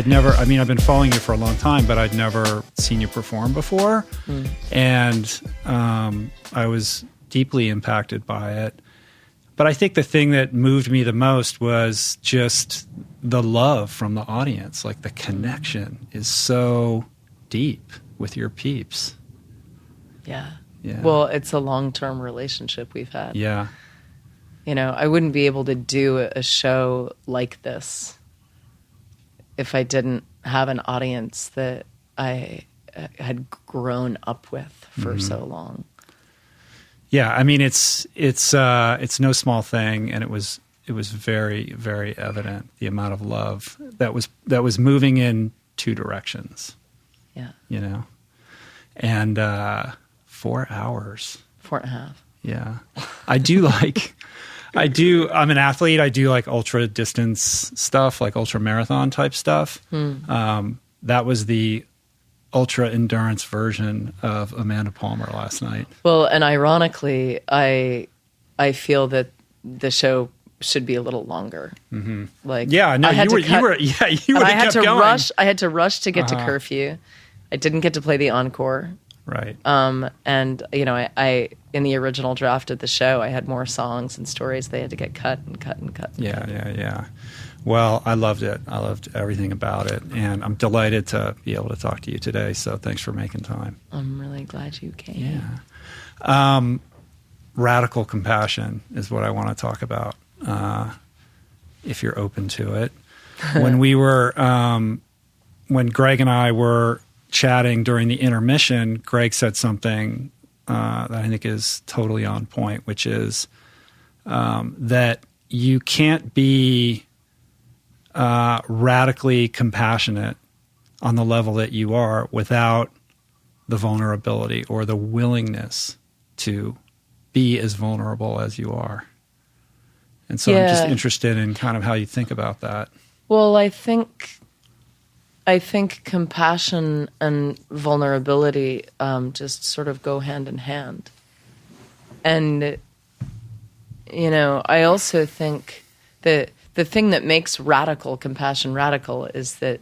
I'd never, I mean, I've been following you for a long time, but I'd never seen you perform before. And I was deeply impacted by it. But I think the thing that moved me the most was just the love from the audience. Like the connection is so deep with your peeps. Yeah. Yeah. Well, it's a long-term relationship we've had. Yeah. You know, I wouldn't be able to do a show like this if I didn't have an audience that I had grown up with for so long. Yeah, I mean it's no small thing, and it was very, very evident the amount of love that was moving in two directions. Yeah. You know. And 4 hours. 4.5. Yeah. I'm an athlete. I do like ultra distance stuff, like ultra marathon type stuff. That was the ultra endurance version of Amanda Palmer last night. Well, and ironically, I feel that the show should be a little longer. Like, yeah, no, you would have kept going. I had to rush to get to curfew. I didn't get to play the encore. Right. And you know, I in the original draft of the show, I had more songs and stories. They had to get cut and cut and cut. Yeah. Well, I loved it. I loved everything about it, and I'm delighted to be able to talk to you today. So thanks for making time. I'm really glad you came. Yeah. Radical compassion is what I want to talk about. If you're open to it, when Greg and I were chatting during the intermission, Greg said something that I think is totally on point, which is that you can't be radically compassionate on the level that you are without the vulnerability or the willingness to be as vulnerable as you are. And so I'm just interested in kind of how you think about that. Well, I think compassion and vulnerability just sort of go hand in hand. And, you know, I also think that the thing that makes radical compassion radical is that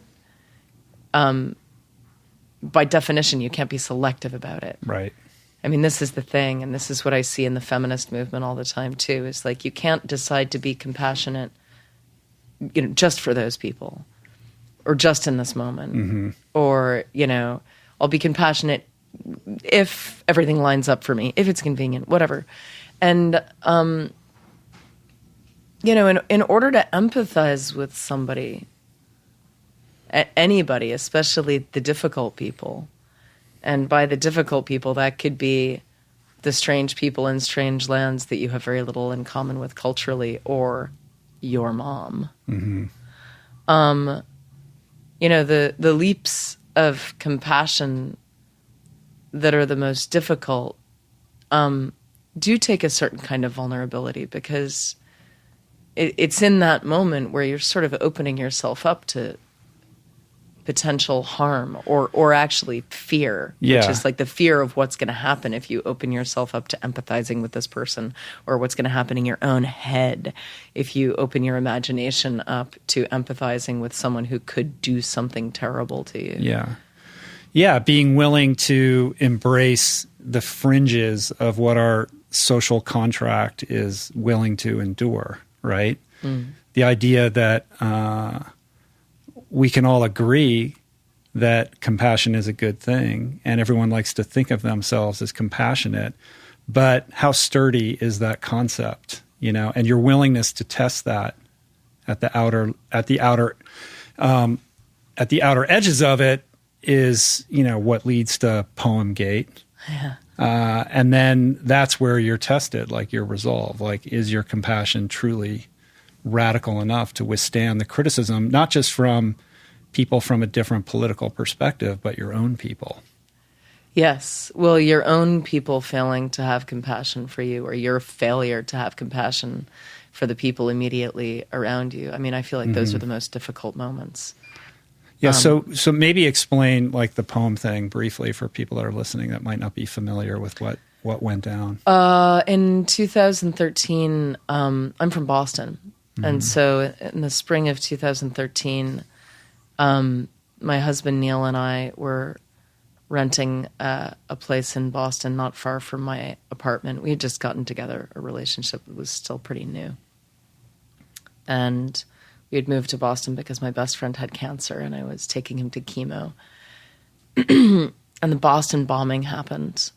by definition, you can't be selective about it. Right. I mean, this is the thing, and this is what I see in the feminist movement all the time, too, is like you can't decide to be compassionate, you know, just for those people. Or just in this moment, or, you know, I'll be compassionate if everything lines up for me, if it's convenient, whatever. And, you know, in order to empathize with somebody, anybody, especially the difficult people, and by the difficult people, that could be the strange people in strange lands that you have very little in common with culturally, or your mom. You know, the leaps of compassion that are the most difficult do take a certain kind of vulnerability, because it's in that moment where you're sort of opening yourself up to potential harm or actually fear, which is like the fear of what's going to happen if you open yourself up to empathizing with this person, or what's going to happen in your own head if you open your imagination up to empathizing with someone who could do something terrible to you. Yeah, being willing to embrace the fringes of what our social contract is willing to endure, right? The idea that we can all agree that compassion is a good thing, and everyone likes to think of themselves as compassionate, but how sturdy is that concept, you know? And your willingness to test that at the outer edges of it is, you know, what leads to Poem Gate. And then that's where you're tested, like your resolve. Like, is your compassion truly radical enough to withstand the criticism, not just from people from a different political perspective, but your own people? Yes. Well, your own people failing to have compassion for you, or your failure to have compassion for the people immediately around you. I mean, I feel like those are the most difficult moments. Yeah, so maybe explain like the poem thing briefly for people that are listening that might not be familiar with what went down. In 2013, I'm from Boston. And so in the spring of 2013, My husband Neil and I were renting a place in Boston, not far from my apartment. We had just gotten together. Our relationship was still pretty new. And we had moved to Boston because my best friend had cancer and I was taking him to chemo. And the Boston bombing happened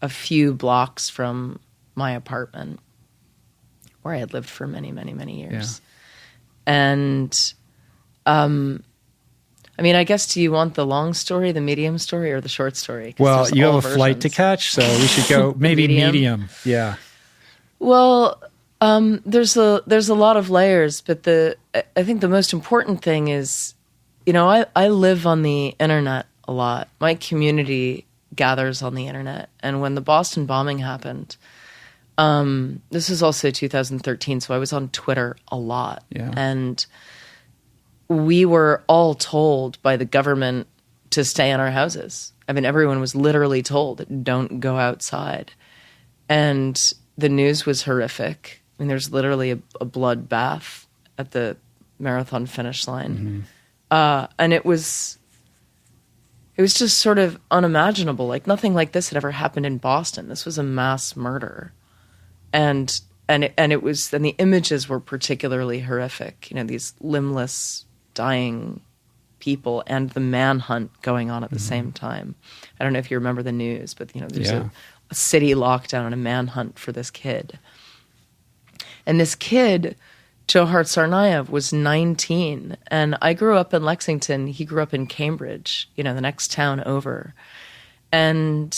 a few blocks from my apartment where I had lived for many, many, many years. Yeah. And, I mean, I guess, do you want the long story, the medium story, or the short story? Well, you have a flight to catch, so we should go maybe medium. Yeah. Well, there's a lot of layers, but I think the most important thing is, you know, I live on the internet a lot. My community gathers on the internet, and when the Boston bombing happened, this was also 2013, so I was on Twitter a lot, and we were all told by the government to stay in our houses. I mean, everyone was literally told, don't go outside. And the news was horrific. I mean, there's literally a bloodbath at the marathon finish line. Mm-hmm. And it was just sort of unimaginable. Like, nothing like this had ever happened in Boston. This was a mass murder. And the images were particularly horrific. You know, these limbless, dying people and the manhunt going on at the same time. I don't know if you remember the news, but, you know, there's a city lockdown and a manhunt for this kid. And this kid, Johar Tsarnaev, was 19. And I grew up in Lexington. He grew up in Cambridge, you know, the next town over. And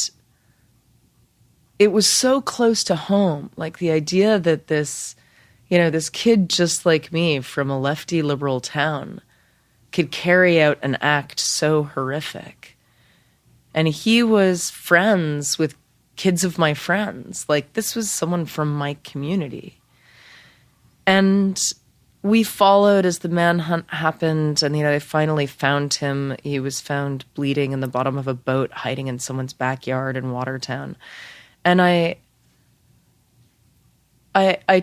it was so close to home. Like, the idea that this kid just like me from a lefty liberal town could carry out an act so horrific. And he was friends with kids of my friends. Like, this was someone from my community. And we followed as the manhunt happened, and, you know, they finally found him. He was found bleeding in the bottom of a boat, hiding in someone's backyard in Watertown. And I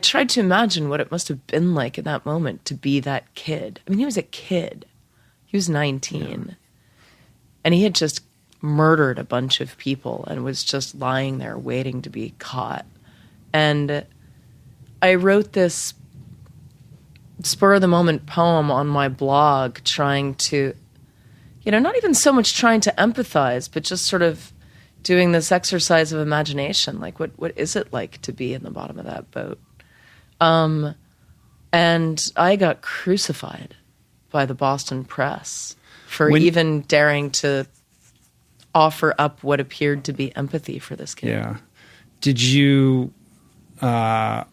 tried to imagine what it must have been like in that moment to be that kid. I mean, he was a kid. He was 19. Yeah. And he had just murdered a bunch of people and was just lying there waiting to be caught. And I wrote this spur-of-the-moment poem on my blog trying to, you know, not even so much trying to empathize, but just sort of doing this exercise of imagination. Like, what is it like to be in the bottom of that boat? And I got crucified by the Boston press for even daring to offer up what appeared to be empathy for this kid. Yeah. Did you have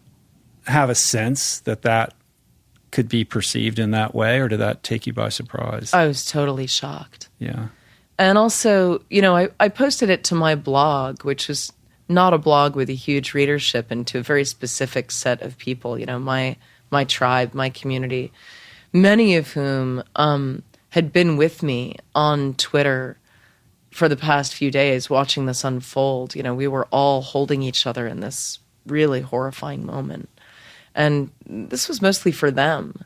a sense that could be perceived in that way, or did that take you by surprise? I was totally shocked. Yeah. And also, you know, I posted it to my blog, which was not a blog with a huge readership, and to a very specific set of people, you know, my tribe, my community, many of whom had been with me on Twitter for the past few days watching this unfold. You know, we were all holding each other in this really horrifying moment. And this was mostly for them.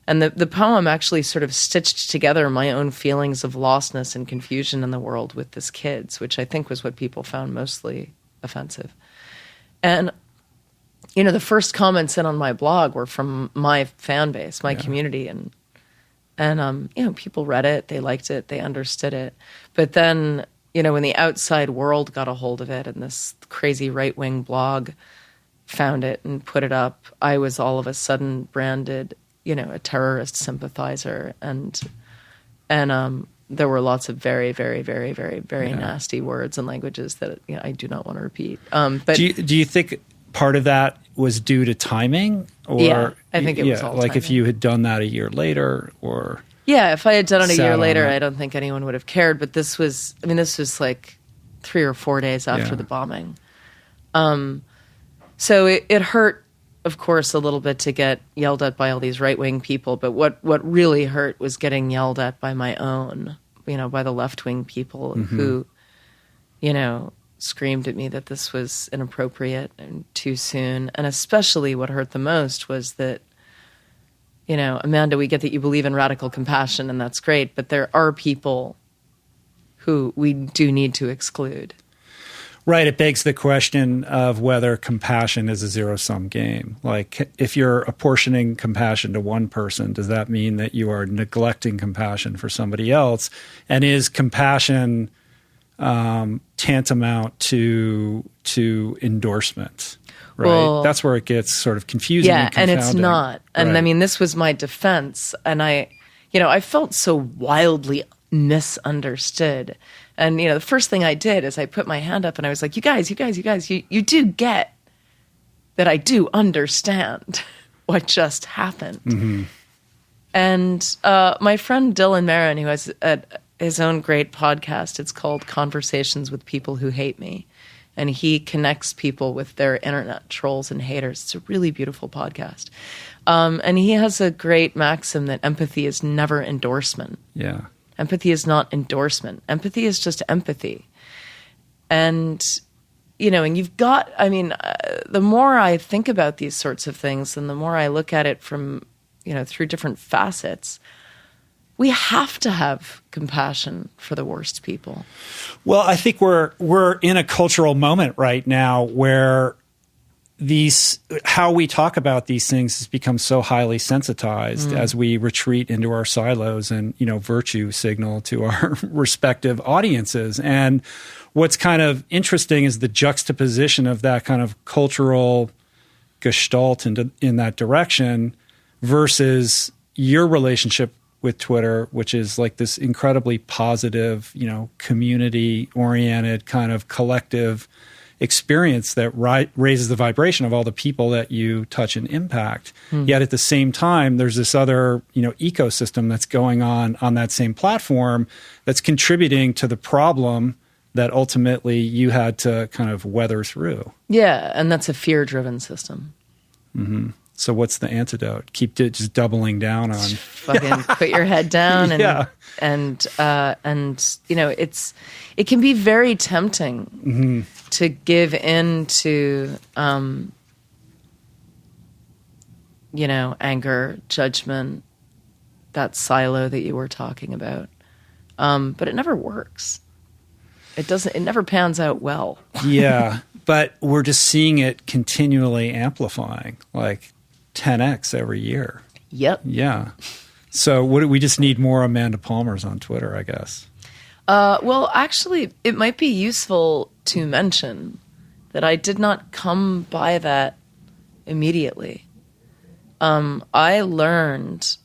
And the poem actually sort of stitched together my own feelings of lostness and confusion in the world with this kid's, which I think was what people found mostly offensive. And, you know, the first comments in on my blog were from my fan base, my community. And you know, people read it, they liked it, they understood it. But then, you know, when the outside world got a hold of it and this crazy right-wing blog found it and put it up, I was all of a sudden branded, you know, a terrorist sympathizer, and there were lots of very, very, very, very, very nasty words and languages that, you know, I do not want to repeat. But do you think part of that was due to timing, or yeah, I think it was all like timing. if you had done that a year later, or if I had done it a year later, I don't think anyone would have cared. But this was like 3 or 4 days after the bombing. So it hurt, of course, a little bit to get yelled at by all these right-wing people, but what really hurt was getting yelled at by my own, you know, by the left-wing people who, you know, screamed at me that this was inappropriate and too soon. And especially what hurt the most was that Amanda, we get that you believe in radical compassion, and that's great, but there are people who we do need to exclude. Right. It begs the question of whether compassion is a zero-sum game. Like, if you're apportioning compassion to one person, does that mean that you are neglecting compassion for somebody else? And is compassion tantamount to endorsement? Right. Well, that's where it gets sort of confusing. Yeah, and it's confounding. not. And right. I mean, this was my defense, and I felt so wildly misunderstood. And, the first thing I did is I put my hand up and I was like, you guys, you do get that I do understand what just happened. Mm-hmm. And my friend Dylan Marin, who has his own great podcast, it's called Conversations with People Who Hate Me. And he connects people with their internet trolls and haters. It's a really beautiful podcast. And he has a great maxim that empathy is never endorsement. Yeah. Empathy is not endorsement. Empathy is just empathy. And, and you've got, the more I think about these sorts of things and the more I look at it from, through different facets, we have to have compassion for the worst people. Well, I think we're in a cultural moment right now where how we talk about these things has become so highly sensitized as we retreat into our silos and, virtue signal to our respective audiences. And what's kind of interesting is the juxtaposition of that kind of cultural gestalt in that direction versus your relationship with Twitter, which is like this incredibly positive, community oriented kind of collective experience that raises the vibration of all the people that you touch and impact. Yet at the same time, there's this other, ecosystem that's going on that same platform that's contributing to the problem that ultimately you had to kind of weather through. Yeah, and that's a fear-driven system. Mm-hmm. So what's the antidote? Keep just doubling down on fucking put your head down and it can be very tempting to give in to anger, judgment, that silo that you were talking about. But it never works. It never pans out well. Yeah, but we're just seeing it continually amplifying, like 10x every year. Yep. Yeah. So we just need more Amanda Palmers on Twitter, I guess. Well, actually, it might be useful to mention that I did not come by that immediately. I learned,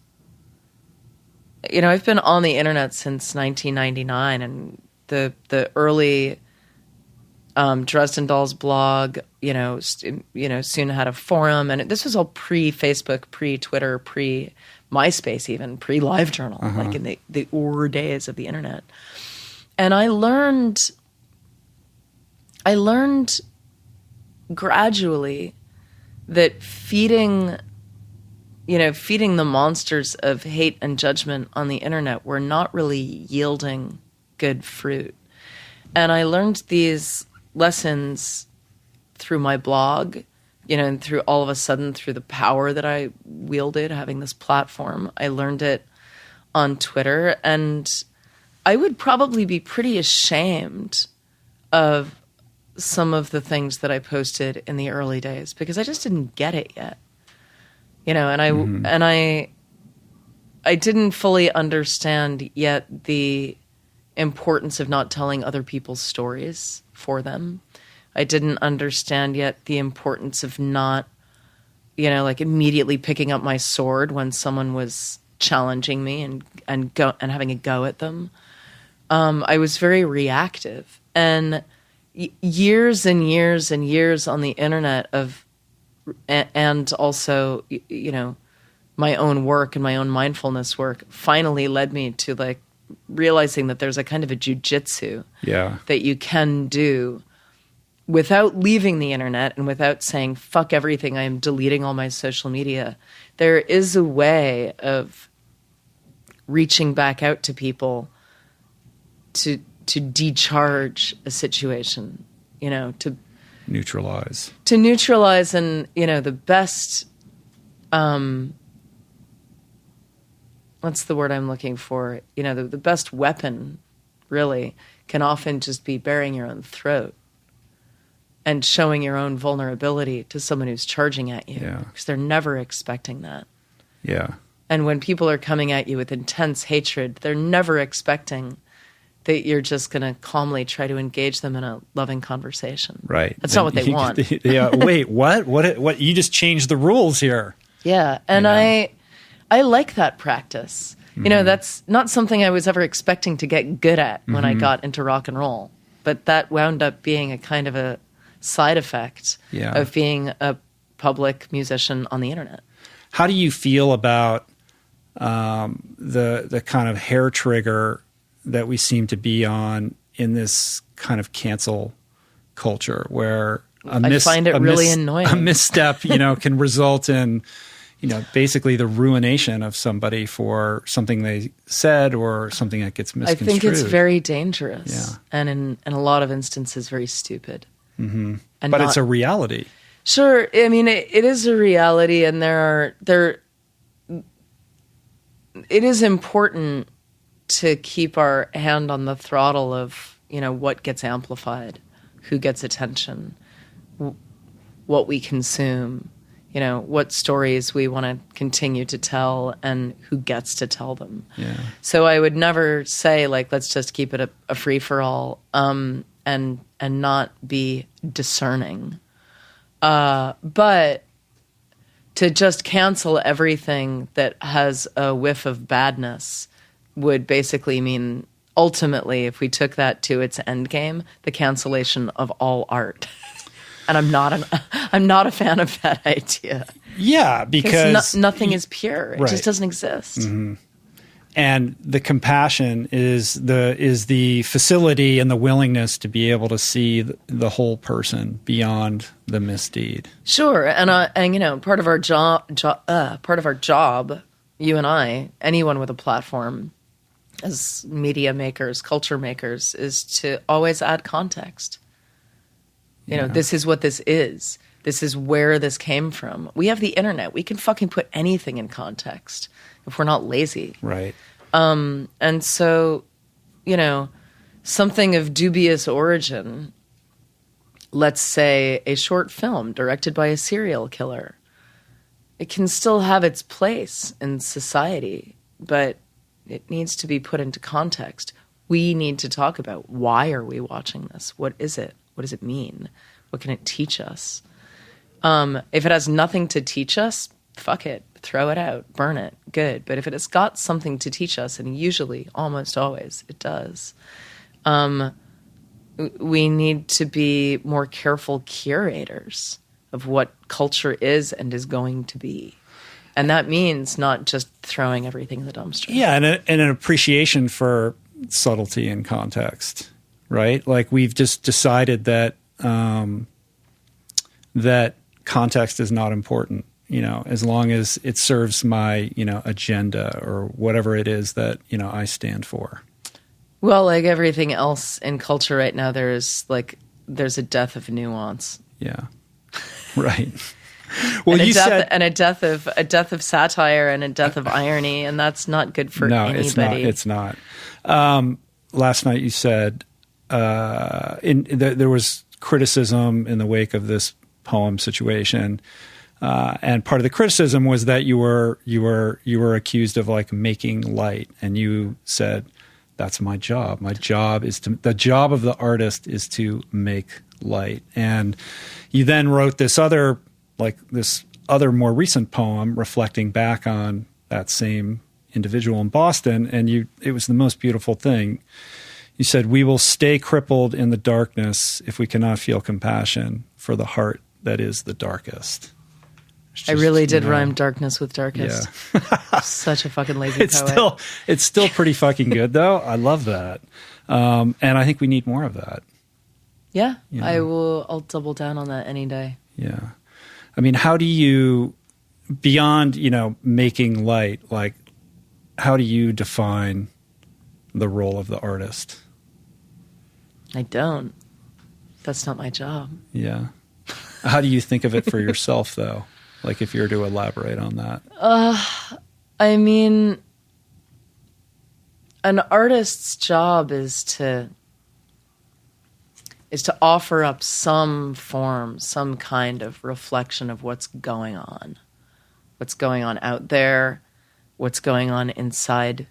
I've been on the internet since 1999, and the early Dresden Dolls blog, soon had a forum, and this was all pre-Facebook, pre-Twitter, pre-MySpace, even pre-LiveJournal, like in the days of the internet. And I learned gradually that feeding the monsters of hate and judgment on the internet were not really yielding good fruit. And I learned these lessons through my blog, and through all of a sudden through the power that I wielded having this platform. I learned it on Twitter, and I would probably be pretty ashamed of some of the things that I posted in the early days because I just didn't get it yet. And I didn't fully understand yet the importance of not telling other people's stories for them. I didn't understand yet the importance of not, immediately picking up my sword when someone was challenging me and having a go at them. I was very reactive, and years and years and years on the internet and also, my own work and my own mindfulness work finally led me to realizing that there's a kind of a jujitsu that you can do without leaving the internet and without saying, fuck everything, I am deleting all my social media. There is a way of reaching back out to people to decharge a situation, to neutralize. And, the best what's the word I'm looking for? You know, the best weapon, really, can often just be baring your own throat and showing your own vulnerability to someone who's charging at you, because they're never expecting that. Yeah. And when people are coming at you with intense hatred, they're never expecting that you're just going to calmly try to engage them in a loving conversation. Right. That's not what they want. Yeah. Wait, what? What? You just changed the rules here. Yeah. And I like that practice. You know, that's not something I was ever expecting to get good at when I got into rock and roll. But that wound up being a kind of a side effect of being a public musician on the internet. How do you feel about the kind of hair trigger that we seem to be on in this kind of cancel culture, where I find it really annoying. A misstep, you know, can result in, you know, basically the ruination of somebody for something they said or something that gets misconstrued. I think it's very dangerous, and in a lot of instances, very stupid. Mm-hmm. But it's a reality. Sure, I mean it is a reality, and it is important to keep our hand on the throttle of, you know, what gets amplified, who gets attention, what we consume, you know, what stories we want to continue to tell and who gets to tell them. Yeah. So I would never say, like, let's just keep it a free-for-all and not be discerning. But to just cancel everything that has a whiff of badness would basically mean, ultimately, if we took that to its end game, the cancellation of all art. And I'm not a fan of that idea. Yeah, because nothing is pure. It just doesn't exist. Mm-hmm. And the compassion is the facility and the willingness to be able to see the whole person beyond the misdeed. Sure, and you know, part of our job, you and I, anyone with a platform, as media makers, culture makers, is to always add context. You know, this is what this is. This is where this came from. We have the internet. We can fucking put anything in context if we're not lazy. Right. And so, you know, something of dubious origin, let's say a short film directed by a serial killer, it can still have its place in society, but it needs to be put into context. We need to talk about, why are we watching this? What is it? What does it mean? What can it teach us? If it has nothing to teach us, fuck it. Throw it out. Burn it. Good. But if it has got something to teach us, and usually, almost always, it does, we need to be more careful curators of what culture is and is going to be. And that means not just throwing everything in the dumpster. Yeah, and an appreciation for subtlety and context, right? Like, we've just decided that that context is not important, you know, as long as it serves my, you know, agenda or whatever it is that, you know, I stand for. Well, like everything else in culture right now, there's a death of nuance. Yeah. Right. Well, and a death of satire and a death of irony, and that's not good for anybody. It's not. Last night you said there was criticism in the wake of this poem situation, and part of the criticism was that you were accused of, like, making light, and you said, that's my job. My job is the job of the artist is to make light. And you then wrote this other more recent poem reflecting back on that same individual in Boston, and it was the most beautiful thing. You said, "We will stay crippled in the darkness if we cannot feel compassion for the heart that is the darkest." I really did rhyme darkness with darkest. Yeah. Such a fucking lazy poet. It's still pretty fucking good, though. I love that. And I think we need more of that. Yeah, you know? I'll double down on that any day. Yeah. I mean, how do you, beyond, you know, making light, like, how do you define the role of the artist? I don't. That's not my job. Yeah. How do you think of it for yourself, though? Like, if you were to elaborate on that. I mean, an artist's job is to offer up some form, some kind of reflection of what's going on out there, what's going on inside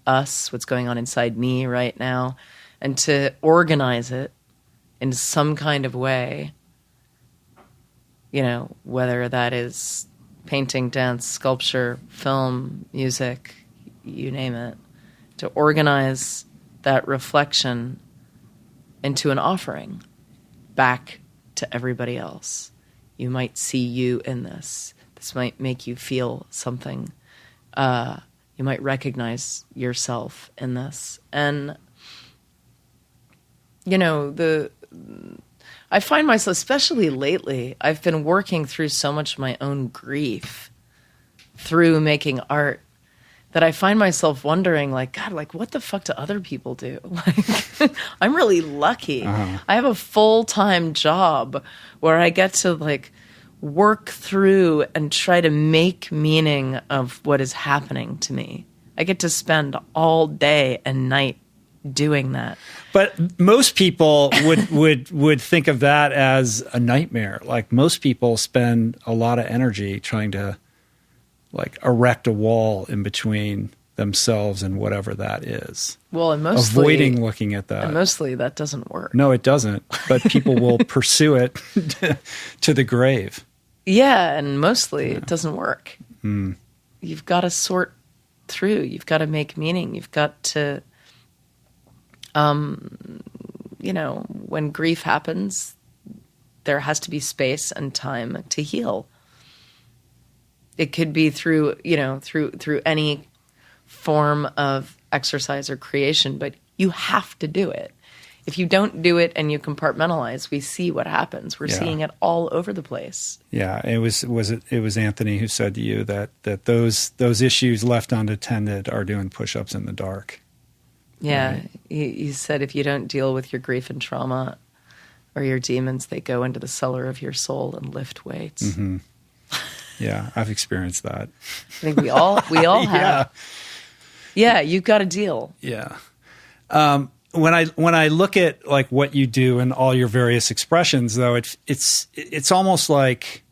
us, what's going on inside me right now, and to organize it in some kind of way, whether that is painting, dance, sculpture, film, music, you name it, to organize that reflection into an offering back to everybody else. You might see you in this. This might make you feel something. You might recognize yourself in this. And, I find myself, especially lately, I've been working through so much of my own grief through making art that I find myself wondering, God, what the fuck do other people do? I'm really lucky. I have a full-time job where I get to, work through and try to make meaning of what is happening to me. I get to spend all day and night doing that. But most people would think of that as a nightmare. Most people spend a lot of energy trying to erect a wall in between themselves and whatever that is. Well, and mostly avoiding looking at that. And mostly that doesn't work. No, it doesn't. But people will pursue it to the grave. Yeah, and mostly it doesn't work. You've got to sort through. You've got to make meaning. You've got to, when grief happens, there has to be space and time to heal. It could be through any form of exercise or creation, but you have to do it. If you don't do it and you compartmentalize, we see what happens. We're seeing it all over the place. Yeah, it was Anthony who said to you that those issues left unattended are doing push-ups in the dark. Yeah, right? He said if you don't deal with your grief and trauma or your demons, they go into the cellar of your soul and lift weights. Mm-hmm. Yeah, I've experienced that. I think we all have. Yeah, you've got to deal. Yeah. When I look at what you do and all your various expressions, though, it's almost like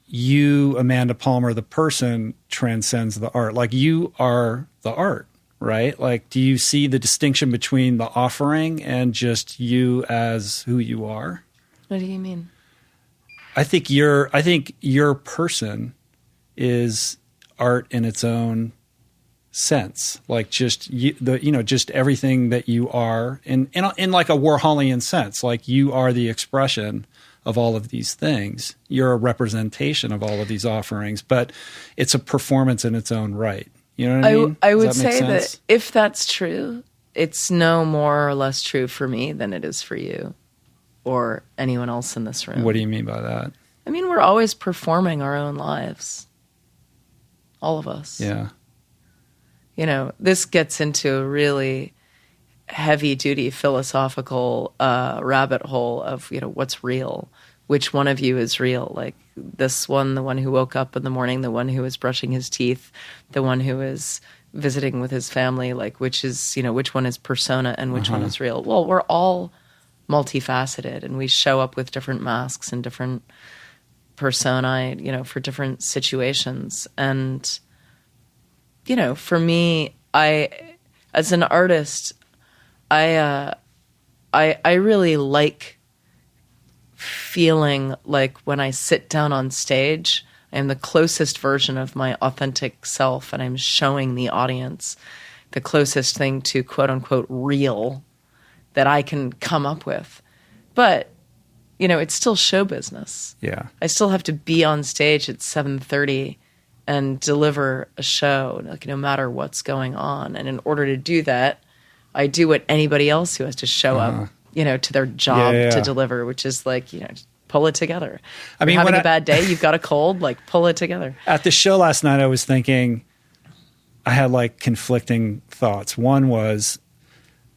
you, Amanda Palmer, the person, transcends the art. You are the art, right? do you see the distinction between the offering and just you as who you are? What do you mean? I think your person is art in its own sense, just just everything that you are in a Warholian sense. You are the expression of all of these things. You're a representation of all of these offerings, but it's a performance in its own right. You know what I mean? I would say that if that's true, it's no more or less true for me than it is for you or anyone else in this room. What do you mean by that? I mean, we're always performing our own lives. All of us. Yeah. This gets into a really heavy-duty philosophical rabbit hole of, what's real. Which one of you is real? This one, the one who woke up in the morning, the one who is brushing his teeth, the one who is visiting with his family, which is, which one is persona and which one is real? Well, we're all multifaceted, and we show up with different masks and different personae, for different situations. And, for me, as an artist, I really like feeling like when I sit down on stage, I am the closest version of my authentic self, and I'm showing the audience the closest thing to quote unquote real that I can come up with. But, it's still show business. Yeah. I still have to be on stage at 7:30 and deliver a show, no matter what's going on. And in order to do that, I do what anybody else who has to show up, to their job to deliver, which is pull it together. I mean, having a bad day, you've got a cold, pull it together. At the show last night, I was thinking, I had conflicting thoughts. One was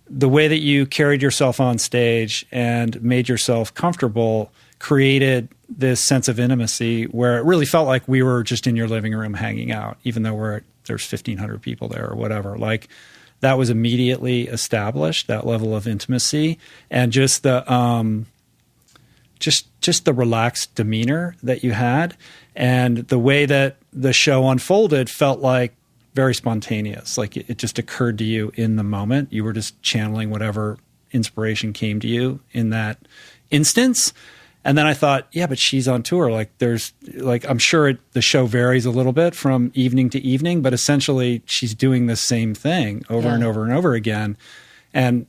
the way that you carried yourself on stage and made yourself comfortable created this sense of intimacy where it really felt like we were just in your living room hanging out, even though there's 1,500 people there or whatever. that was immediately established, that level of intimacy, and just the just the relaxed demeanor that you had, and the way that the show unfolded felt like very spontaneous. Like it just occurred to you in the moment. You were just channeling whatever inspiration came to you in that instance. And then I thought, yeah, but she's on tour. Like there's like, I'm sure the show varies a little bit from evening to evening, but essentially she's doing the same thing over and over and over again. And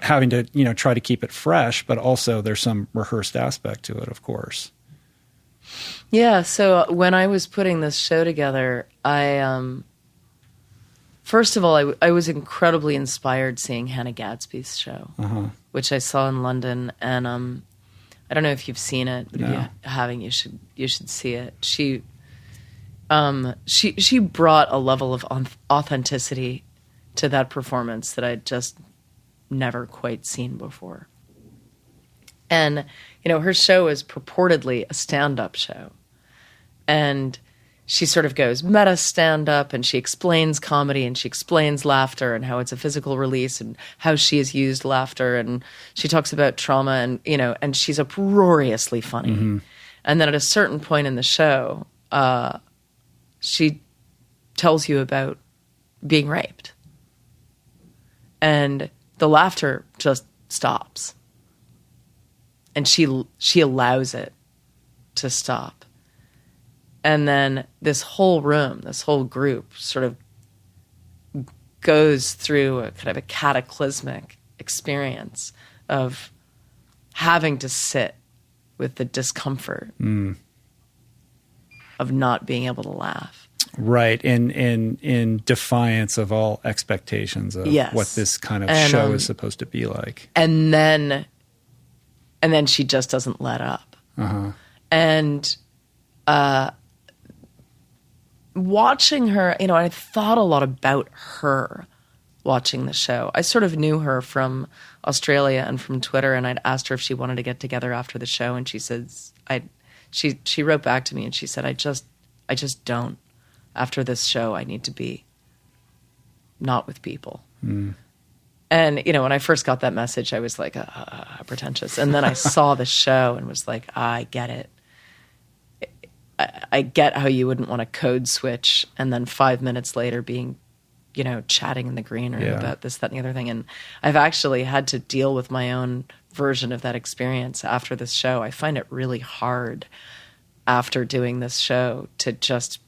having to, try to keep it fresh, but also there's some rehearsed aspect to it, of course. Yeah. So when I was putting this show together, first of all, I was incredibly inspired seeing Hannah Gadsby's show, which I saw in London. And I don't know if you've seen it, but if you haven't, you should see it. She brought a level of authenticity to that performance that I'd just never quite seen before. And, her show is purportedly a stand-up show. And she sort of goes meta stand-up, and she explains comedy, and she explains laughter and how it's a physical release and how she has used laughter. And she talks about trauma and, and she's uproariously funny. Mm-hmm. And then at a certain point in the show, she tells you about being raped. And the laughter just stops. And she allows it to stop. And then this whole room, this whole group sort of goes through a kind of a cataclysmic experience of having to sit with the discomfort of not being able to laugh. Right, in defiance of all expectations of what this kind of show is supposed to be like. And then she just doesn't let up. And watching her, I thought a lot about her watching the show. I sort of knew her from Australia and from Twitter, and I'd asked her if she wanted to get together after the show, and she says, she wrote back to me and she said, I just don't. After this show, I need to be not with people. And, when I first got that message, I was like, pretentious. And then I saw the show and was like, I get it. I get how you wouldn't want to code switch and then 5 minutes later being, chatting in the green room about this, that, and the other thing. And I've actually had to deal with my own version of that experience after this show. I find it really hard after doing this show to just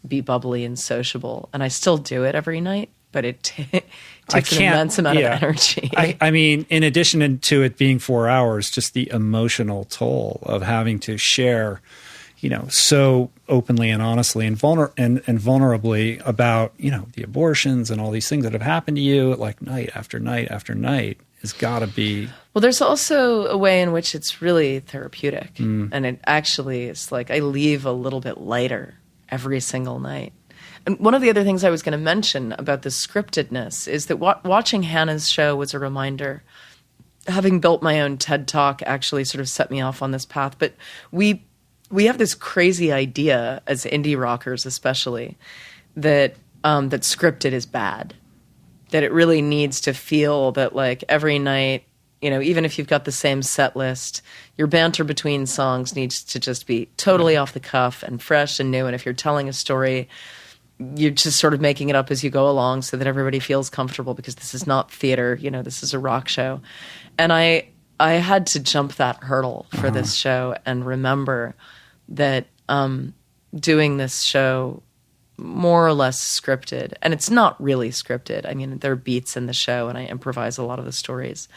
be bubbly and sociable. And I still do it every night, but it takes an immense amount of energy. I mean, in addition to it being 4 hours, just the emotional toll of having to share, so openly and honestly and vulnerably about, the abortions and all these things that have happened to you, like night after night after night, has got to be. Well, there's also a way in which it's really therapeutic. And it actually is like I leave a little bit lighter every single night. And one of the other things I was going to mention about the scriptedness is that watching Hannah's show was a reminder. Having built my own TED Talk actually sort of set me off on this path. But we have this crazy idea as indie rockers especially that that scripted is bad. That it really needs to feel that like every night, even if you've got the same set list, your banter between songs needs to just be totally off the cuff and fresh and new. And if you're telling a story, you're just sort of making it up as you go along so that everybody feels comfortable because this is not theater, this is a rock show. And I had to jump that hurdle for this show and remember that doing this show more or less scripted, and it's not really scripted. I mean, there are beats in the show and I improvise a lot of the stories.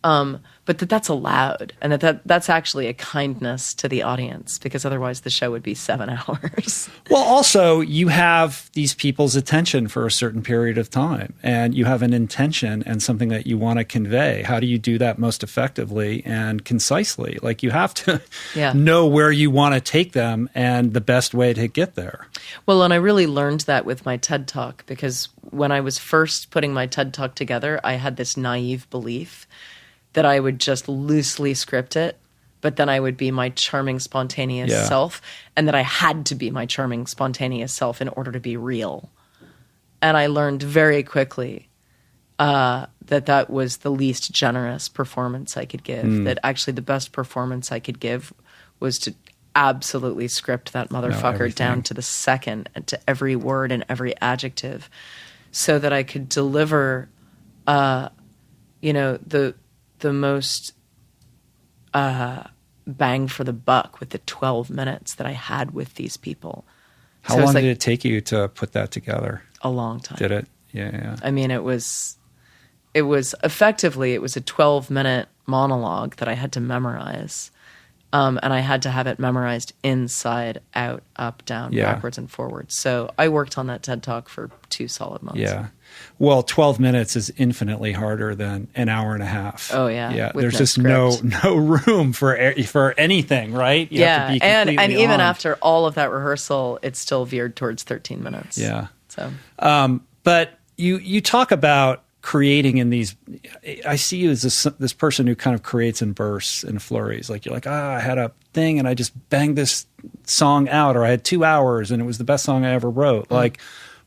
But that's allowed, and that's actually a kindness to the audience because otherwise the show would be 7 hours. Well, also you have these people's attention for a certain period of time, and you have an intention and something that you want to convey. How do you do that most effectively and concisely? Like you have to know where you want to take them and the best way to get there. Well, and I really learned that with my TED Talk because when I was first putting my TED Talk together, I had this naive belief that I would just loosely script it, but then I would be my charming, spontaneous self, and that I had to be my charming, spontaneous self in order to be real. And I learned very quickly that was the least generous performance I could give. That actually the best performance I could give was to absolutely script that motherfucker down to the second and to every word and every adjective, so that I could deliver, the most bang for the buck with the 12 minutes that I had with these people. How long did it take you to put that together? A long time. Did it? Yeah. I mean, it was effectively, it was a 12-minute monologue that I had to memorize. And I had to have it memorized inside, out, up, down, backwards, and forwards. So I worked on that TED Talk for 2 solid months. Yeah. Well, 12 minutes is infinitely harder than an hour and a half. Oh, yeah. Yeah. There's just no room for anything, right? You have to be completely and even on. after all of that rehearsal, it's still veered towards 13 minutes. Yeah. So, but you talk about creating in these. I see you as this person who kind of creates in bursts and flurries. Like you're like, I had a thing and I just banged this song out, or I had 2 hours and it was the best song I ever wrote. Mm-hmm. Like,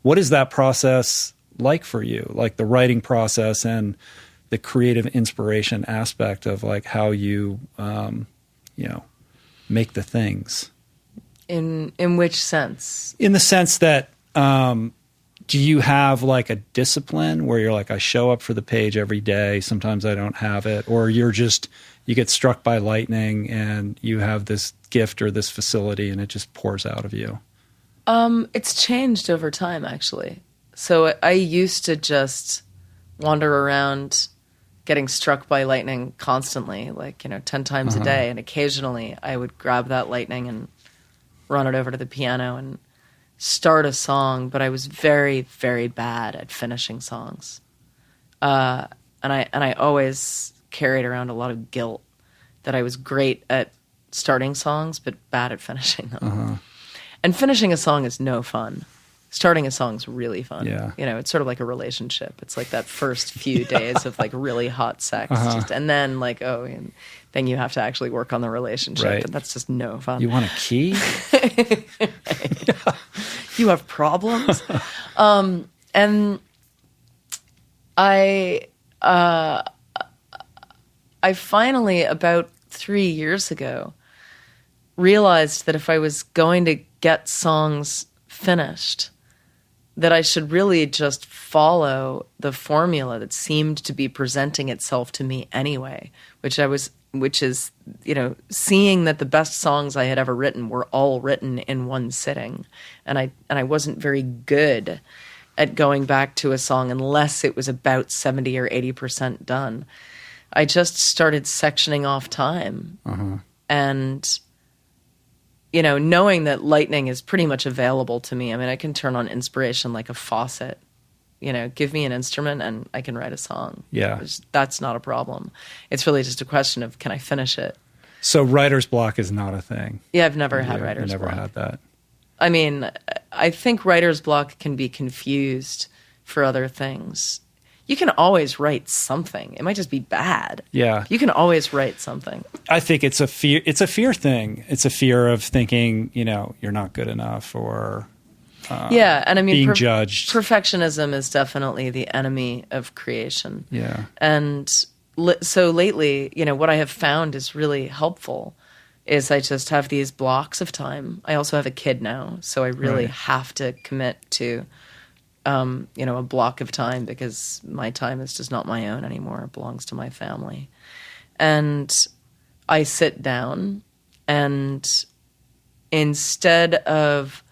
what is that process like for you? Like the writing process and the creative inspiration aspect of like how you, make the things. In which sense? In the sense that, do you have like a discipline where you're like, I show up for the page every day, sometimes I don't have it, or you get struck by lightning and you have this gift or this facility and it just pours out of you? It's changed over time, actually. So I used to just wander around getting struck by lightning constantly, 10 times a day. And occasionally I would grab that lightning and run it over to the piano and start a song, but I was very, very bad at finishing songs. And I always carried around a lot of guilt that I was great at starting songs, but bad at finishing them. And finishing a song is no fun. Starting a song's really fun. Yeah. It's sort of like a relationship. It's like that first few days of like really hot sex. And then and then you have to actually work on the relationship. Right. And that's just no fun. You want a key? You have problems. And I finally, about 3 years ago, realized that if I was going to get songs finished, that I should really just follow the formula that seemed to be presenting itself to me anyway, which is, seeing that the best songs I had ever written were all written in one sitting. And I wasn't very good at going back to a song unless it was about 70 or 80% done. I just started sectioning off time. And knowing that lightning is pretty much available to me. I mean, I can turn on inspiration like a faucet. Give me an instrument and I can write a song. Yeah. That's not a problem. It's really just a question of, can I finish it? So writer's block is not a thing. Yeah, I've never had writer's block. Never had that. I mean, I think writer's block can be confused for other things. You can always write something. It might just be bad. Yeah. You can always write something. I think it's a fear. It's a fear thing. It's a fear of thinking, you're not good enough, or and I mean, being judged. Perfectionism is definitely the enemy of creation. Yeah. And so lately, what I have found is really helpful is I just have these blocks of time. I also have a kid now, so I really have to commit to a block of time, because my time is just not my own anymore. It belongs to my family. And I sit down, and instead of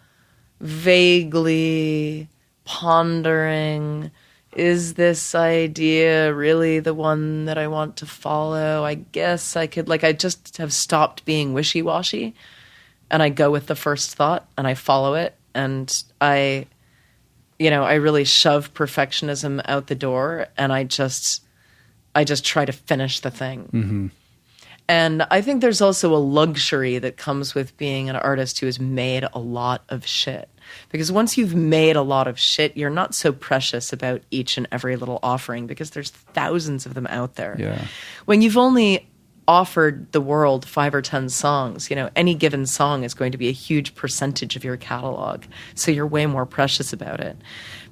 vaguely pondering, is this idea really the one that I want to follow? I guess I could, I just have stopped being wishy-washy, and I go with the first thought and I follow it, and I really shove perfectionism out the door, and I just try to finish the thing. And I think there's also a luxury that comes with being an artist who has made a lot of shit. Because once you've made a lot of shit, you're not so precious about each and every little offering, because there's thousands of them out there. Yeah. When you've only offered the world 5 or 10 songs, any given song is going to be a huge percentage of your catalog. So you're way more precious about it.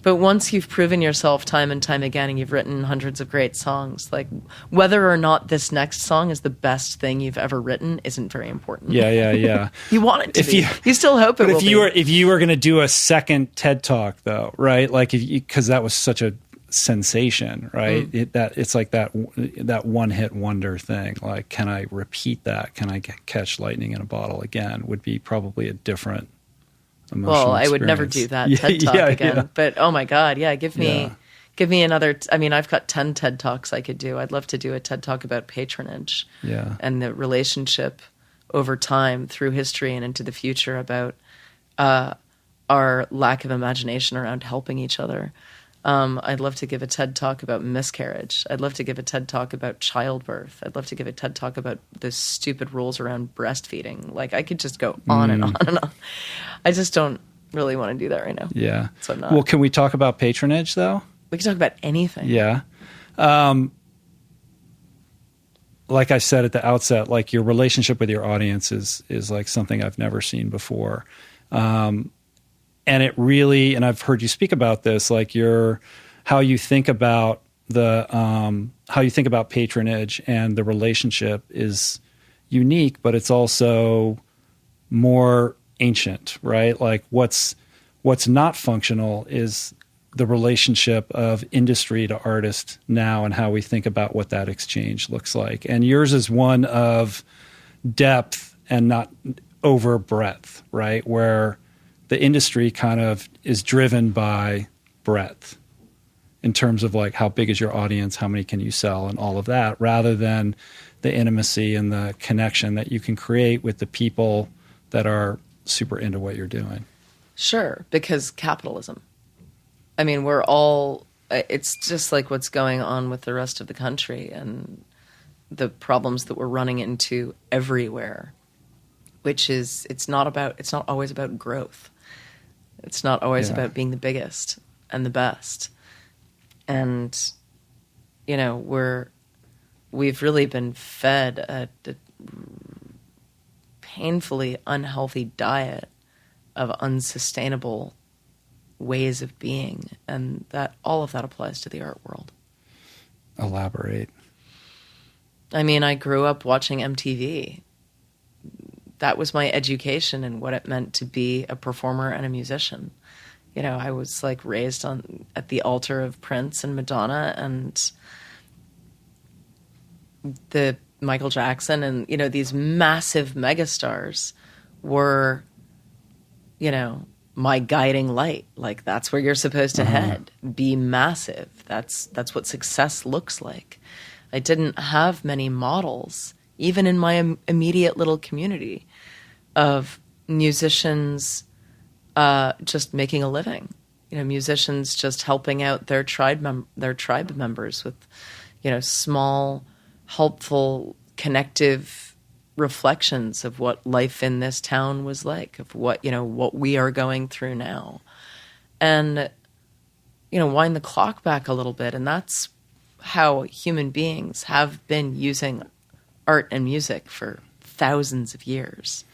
But once you've proven yourself time and time again and you've written hundreds of great songs, like whether or not this next song is the best thing you've ever written isn't very important. Yeah. You want it to be. You still hope it will be. If you were going to do a second TED Talk, though, right? Like, because that was such a sensation, right? It's like that one hit wonder thing. Like, can I repeat that? Can I catch lightning in a bottle again? Would be probably a different emotional I would never do that TED Talk again. Yeah. But oh my God, give me another. I mean, I've got 10 TED Talks I could do. I'd love to do a TED Talk about patronage, and the relationship over time through history and into the future about our lack of imagination around helping each other. I'd love to give a TED Talk about miscarriage. I'd love to give a TED Talk about childbirth. I'd love to give a TED Talk about the stupid rules around breastfeeding. Like, I could just go on and on and on. I just don't really want to do that right now. Yeah. So I'm not. Well, can we talk about patronage, though? We can talk about anything. Yeah. Like I said at the outset, like, your relationship with your audience is like something I've never seen before. And it really, and I've heard you speak about this, like how you think about patronage and the relationship is unique, but it's also more ancient, right? Like, what's not functional is the relationship of industry to artist now, and how we think about what that exchange looks like. And yours is one of depth and not over breadth, right? Where the industry kind of is driven by breadth in terms of like, how big is your audience, how many can you sell, and all of that, rather than the intimacy and the connection that you can create with the people that are super into what you're doing. Sure, because capitalism. I mean, it's just like what's going on with the rest of the country and the problems that we're running into everywhere, which is, it's not always about growth. It's not always about being the biggest and the best. And, we've really been fed a painfully unhealthy diet of unsustainable ways of being. And that all of that applies to the art world. Elaborate. I mean, I grew up watching MTV. That was my education and what it meant to be a performer and a musician. I was like raised at the altar of Prince and Madonna and the Michael Jackson, and these massive megastars were, my guiding light. Like, that's where you're supposed to head. Be massive. That's what success looks like. I didn't have many models, even in my immediate little community, of musicians just making a living. Musicians just helping out their tribe members with, small, helpful, connective reflections of what life in this town was like, of what we are going through now. And, wind the clock back a little bit, and that's how human beings have been using art and music for thousands of years.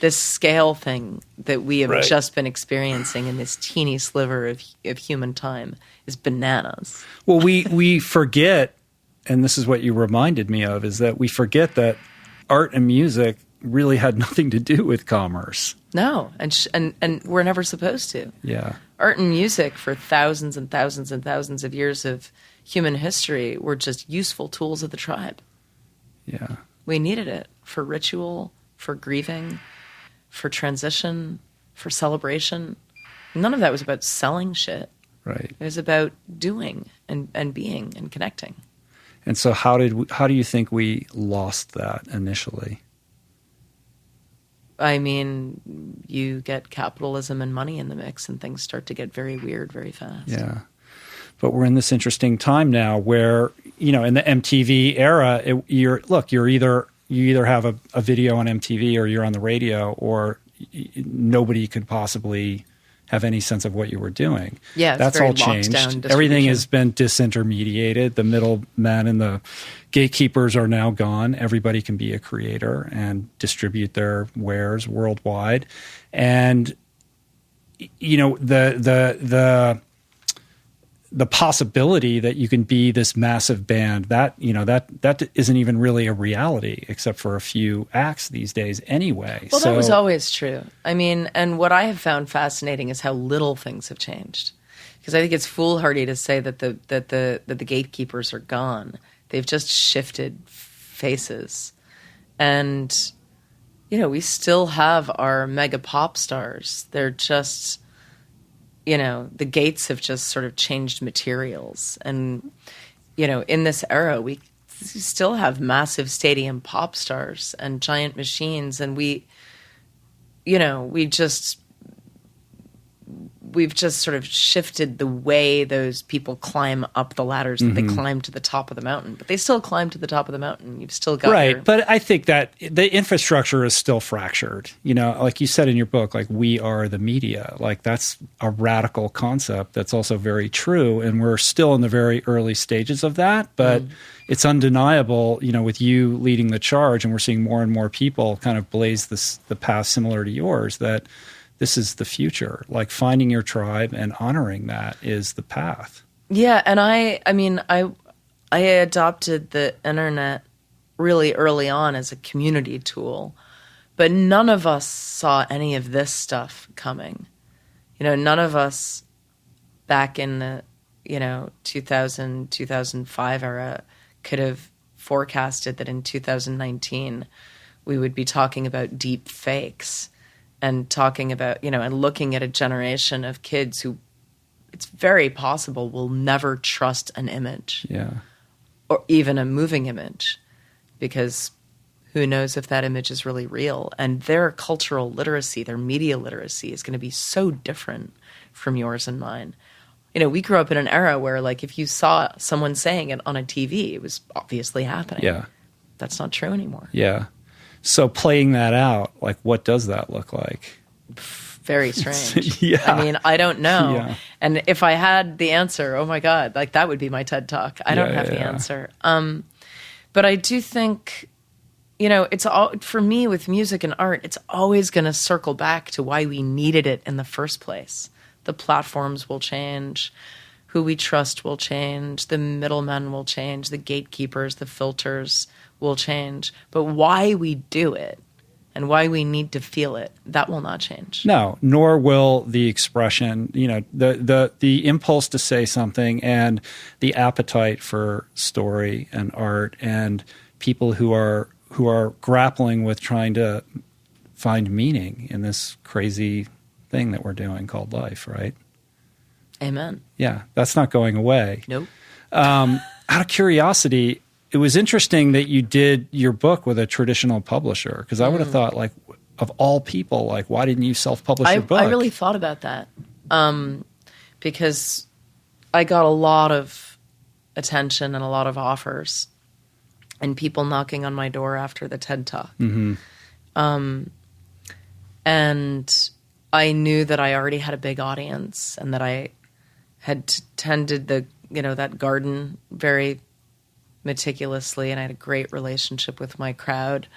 This scale thing that we have just been experiencing in this teeny sliver of human time is bananas. Well, we forget, and this is what you reminded me of, is that we forget that art and music really had nothing to do with commerce. No, and we're never supposed to. Yeah. Art and music for thousands and thousands and thousands of years of human history were just useful tools of the tribe. Yeah. We needed it for ritual, for grieving, for transition, for celebration. None of that was about selling shit. Right. It was about doing and being and connecting. And so how do you think we lost that initially? I mean, you get capitalism and money in the mix and things start to get very weird very fast. Yeah. But we're in this interesting time now where, in the MTV era, you either have a video on MTV or you're on the radio, or nobody could possibly have any sense of what you were doing. Yeah, that's all changed. Everything has been disintermediated. The middlemen and the gatekeepers are now gone. Everybody can be a creator and distribute their wares worldwide. And, you know, the possibility that you can be this massive band, that, you know, that isn't even really a reality except for a few acts these days anyway. Well, that was always true. I mean, and what I have found fascinating is how little things have changed. Because I think it's foolhardy to say that the gatekeepers are gone. They've just shifted faces. And, you know, we still have our mega pop stars. They're just, you know, the gates have just sort of changed materials. And, you know, in this era, we still have massive stadium pop stars and giant machines. And we've just sort of shifted the way those people climb up the ladders, that they climb to the top of the mountain. But they still climb to the top of the mountain. You've still got right. But I think that the infrastructure is still fractured. You know, like you said in your book, like, we are the media. Like, that's a radical concept that's also very true. And we're still in the very early stages of that. But it's undeniable, you know, with you leading the charge, and we're seeing more and more people kind of blaze the path similar to yours, that this is the future. Like, finding your tribe and honoring that is the path. Yeah, and I mean, I adopted the internet really early on as a community tool, but none of us saw any of this stuff coming. You know, none of us back in the, 2000, 2005 era could have forecasted that in 2019 we would be talking about deep fakes. And talking about, and looking at a generation of kids who, it's very possible, will never trust an image. Yeah. Or even a moving image. Because who knows if that image is really real. And their cultural literacy, their media literacy is going to be so different from yours and mine. You know, we grew up in an era where, like, if you saw someone saying it on a TV, it was obviously happening. Yeah. That's not true anymore. Yeah. So playing that out, like, what does that look like? Very strange. Yeah. I mean, I don't know. Yeah. And if I had the answer, oh my God, like, that would be my TED Talk. I don't have the answer. But I do think, it's all, for me with music and art, it's always going to circle back to why we needed it in the first place. The platforms will change. Who we trust will change. The middlemen will change. The gatekeepers, the filters will change. But why we do it and why we need to feel it, that will not change. No, nor will the expression, the impulse to say something and the appetite for story and art and people who are grappling with trying to find meaning in this crazy thing that we're doing called life, right? Amen. Yeah, that's not going away. Nope. Out of curiosity, it was interesting that you did your book with a traditional publisher, because I would have thought, like, of all people, like, why didn't you self-publish your book? I really thought about that because I got a lot of attention and a lot of offers and people knocking on my door after the TED Talk. And I knew that I already had a big audience and that I had tended that garden very meticulously, and I had a great relationship with my crowd,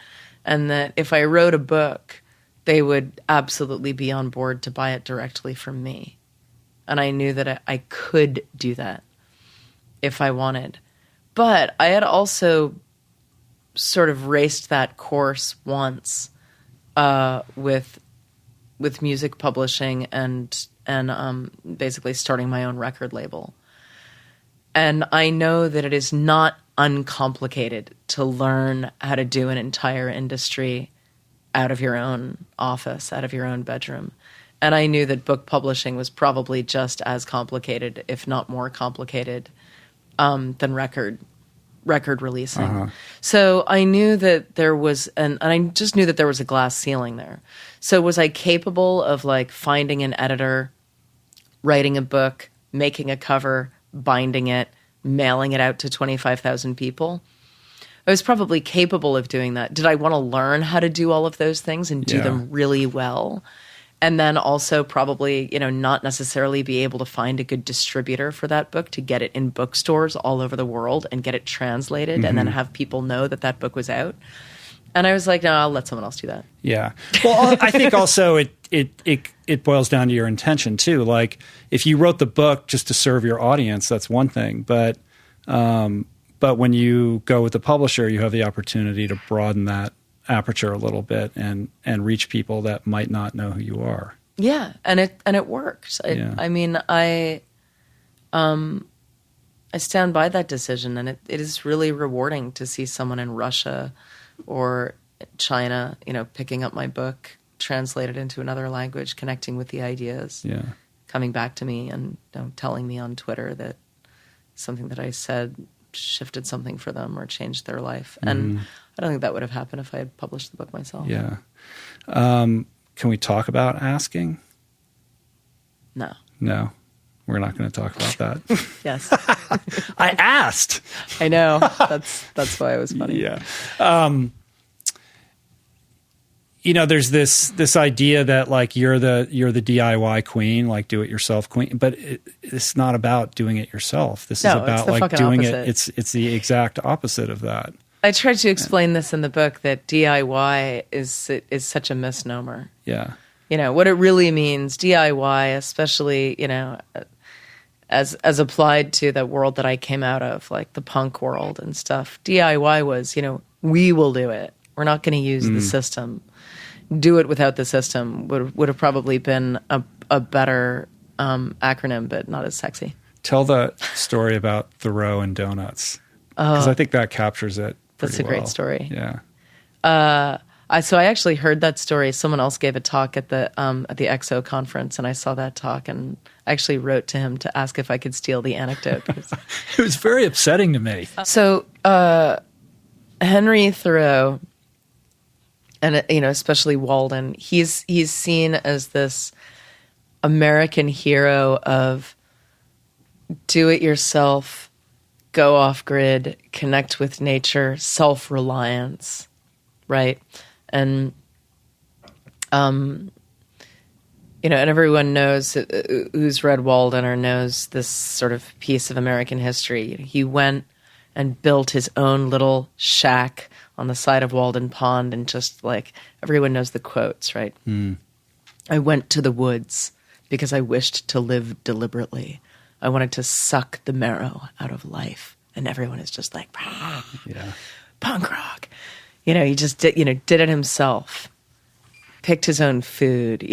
and that if I wrote a book, they would absolutely be on board to buy it directly from me. And I knew that I could do that if I wanted. But I had also sort of raced that course once with music publishing and basically starting my own record label. And I know that it is not uncomplicated to learn how to do an entire industry out of your own office, out of your own bedroom. And I knew that book publishing was probably just as complicated, if not more complicated, than record releasing. So I knew that there was, and I just knew that there was a glass ceiling there. So was I capable of, like, finding an editor, writing a book, making a cover, binding it, mailing it out to 25,000 people? I was probably capable of doing that. Did I want to learn how to do all of those things and do them really well And then also probably, not necessarily be able to find a good distributor for that book to get it in bookstores all over the world and get it translated and then have people know that that book was out. And I was like, no, I'll let someone else do that. Yeah. Well, I think also it boils down to your intention too. Like if you wrote the book just to serve your audience, that's one thing. But when you go with the publisher, you have the opportunity to broaden that aperture a little bit and reach people that might not know who you are. Yeah, and it works. I mean, I stand by that decision, and it is really rewarding to see someone in Russia or China, picking up my book, translated into another language, connecting with the ideas, coming back to me and telling me on Twitter that something that I said shifted something for them or changed their life. And I don't think that would have happened if I had published the book myself. Yeah. Can we talk about asking? No. No. We're not going to talk about that. Yes. I asked. I know. That's why it was funny. Yeah. There's this idea that like you're the DIY queen, like do it yourself queen, but it's not about doing it yourself. This is about like doing opposite. It's the exact opposite of that. I tried to explain this in the book that DIY is such a misnomer. Yeah. What it really means, DIY, especially, as applied to the world that I came out of, like the punk world and stuff. DIY was, we will do it. We're not going to use the system. Do it without the system would have probably been a better acronym, but not as sexy. Tell the story about Thoreau and donuts, because I think that captures it. That's a great story. Yeah. So I actually heard that story. Someone else gave a talk at the EXO conference, and I saw that talk, and I actually wrote to him to ask if I could steal the anecdote. It was very upsetting to me. So Henry Thoreau, and especially Walden, he's seen as this American hero of do it yourself, go off grid, connect with nature, self-reliance, right? And and everyone knows who's read Walden or knows this sort of piece of American history. He went and built his own little shack on the side of Walden Pond, and just like everyone knows the quotes, right? I went to the woods because I wished to live deliberately. I wanted to suck the marrow out of life, and everyone is just like, punk rock. He just did it himself. Picked his own food,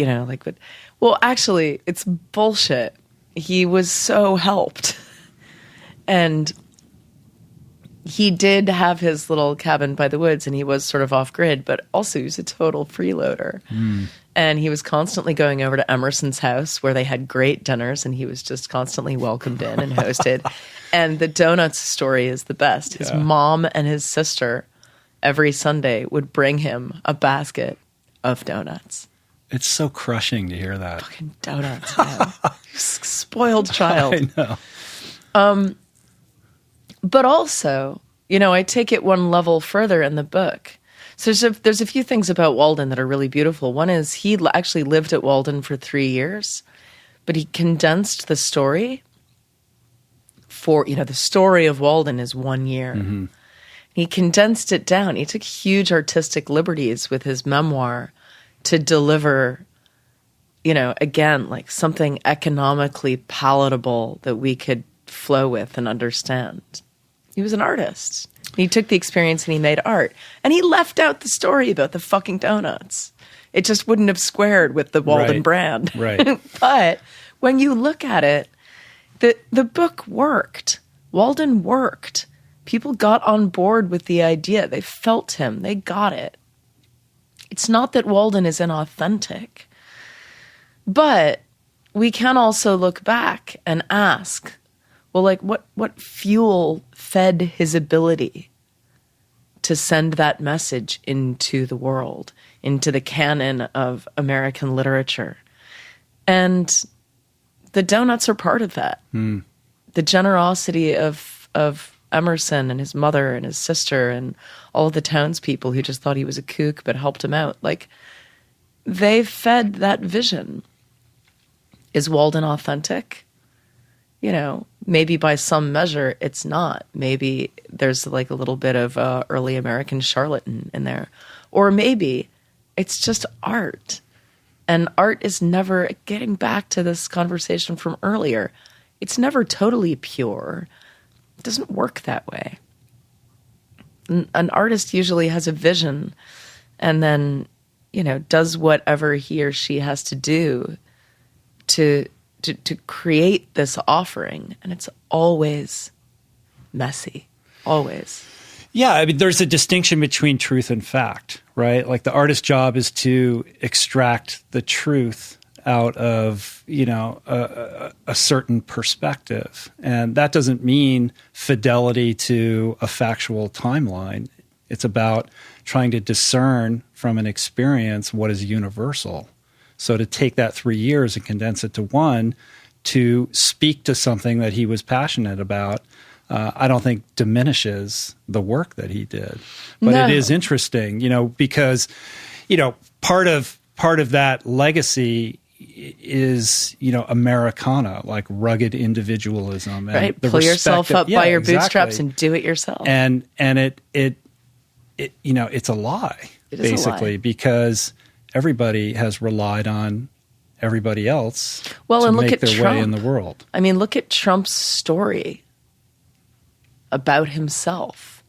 well, actually, it's bullshit. He was so helped. And he did have his little cabin by the woods, and he was sort of off grid, but also he was a total freeloader. And he was constantly going over to Emerson's house where they had great dinners, and he was just constantly welcomed in and hosted. And the donuts story is the best. His mom and his sister every Sunday would bring him a basket of donuts. It's so crushing to hear that. Fucking donuts, man. Spoiled child. I know. But also, I take it one level further in the book. So there's a few things about Walden that are really beautiful. One is he actually lived at Walden for 3 years, but he condensed the story for, the story of Walden is 1 year. He condensed it down. He took huge artistic liberties with his memoir to deliver, again, like something economically palatable that we could flow with and understand. He was an artist. He took the experience and he made art. And he left out the story about the fucking donuts. It just wouldn't have squared with the Walden brand. Right. But when you look at it, the book worked. Walden worked. People got on board with the idea. They felt him. They got it. It's not that Walden is inauthentic. But we can also look back and ask, well, like, what fuel fed his ability to send that message into the world, into the canon of American literature? And the donuts are part of that. The generosity of Emerson and his mother and his sister and all of the townspeople who just thought he was a kook but helped him out. Like, they've fed that vision. Is Walden authentic? You know, maybe by some measure it's not. Maybe there's like a little bit of early American charlatan in there. Or maybe it's just art. And art is never, getting back to this conversation from earlier, it's never totally pure. It doesn't work that way. An artist usually has a vision and then, you know, does whatever he or she has to do to create this offering. And it's always messy, always. Yeah, I mean, there's a distinction between truth and fact, right? Like the artist's job is to extract the truth out of, you know, a certain perspective. And that doesn't mean fidelity to a factual timeline. It's about trying to discern from an experience what is universal. So to take that 3 years and condense it to one, to speak to something that he was passionate about, I don't think diminishes the work that he did. But No. it is interesting, you know, because, you know, part of that legacy is, you know, Americana, like rugged individualism. And Right. the Pull yourself up by your exactly. bootstraps and do it yourself. And it you know, it's a lie, It is a basically, lie. because everybody has relied on everybody else to and look make at their Trump. way in the world. I mean, look at Trump's story about himself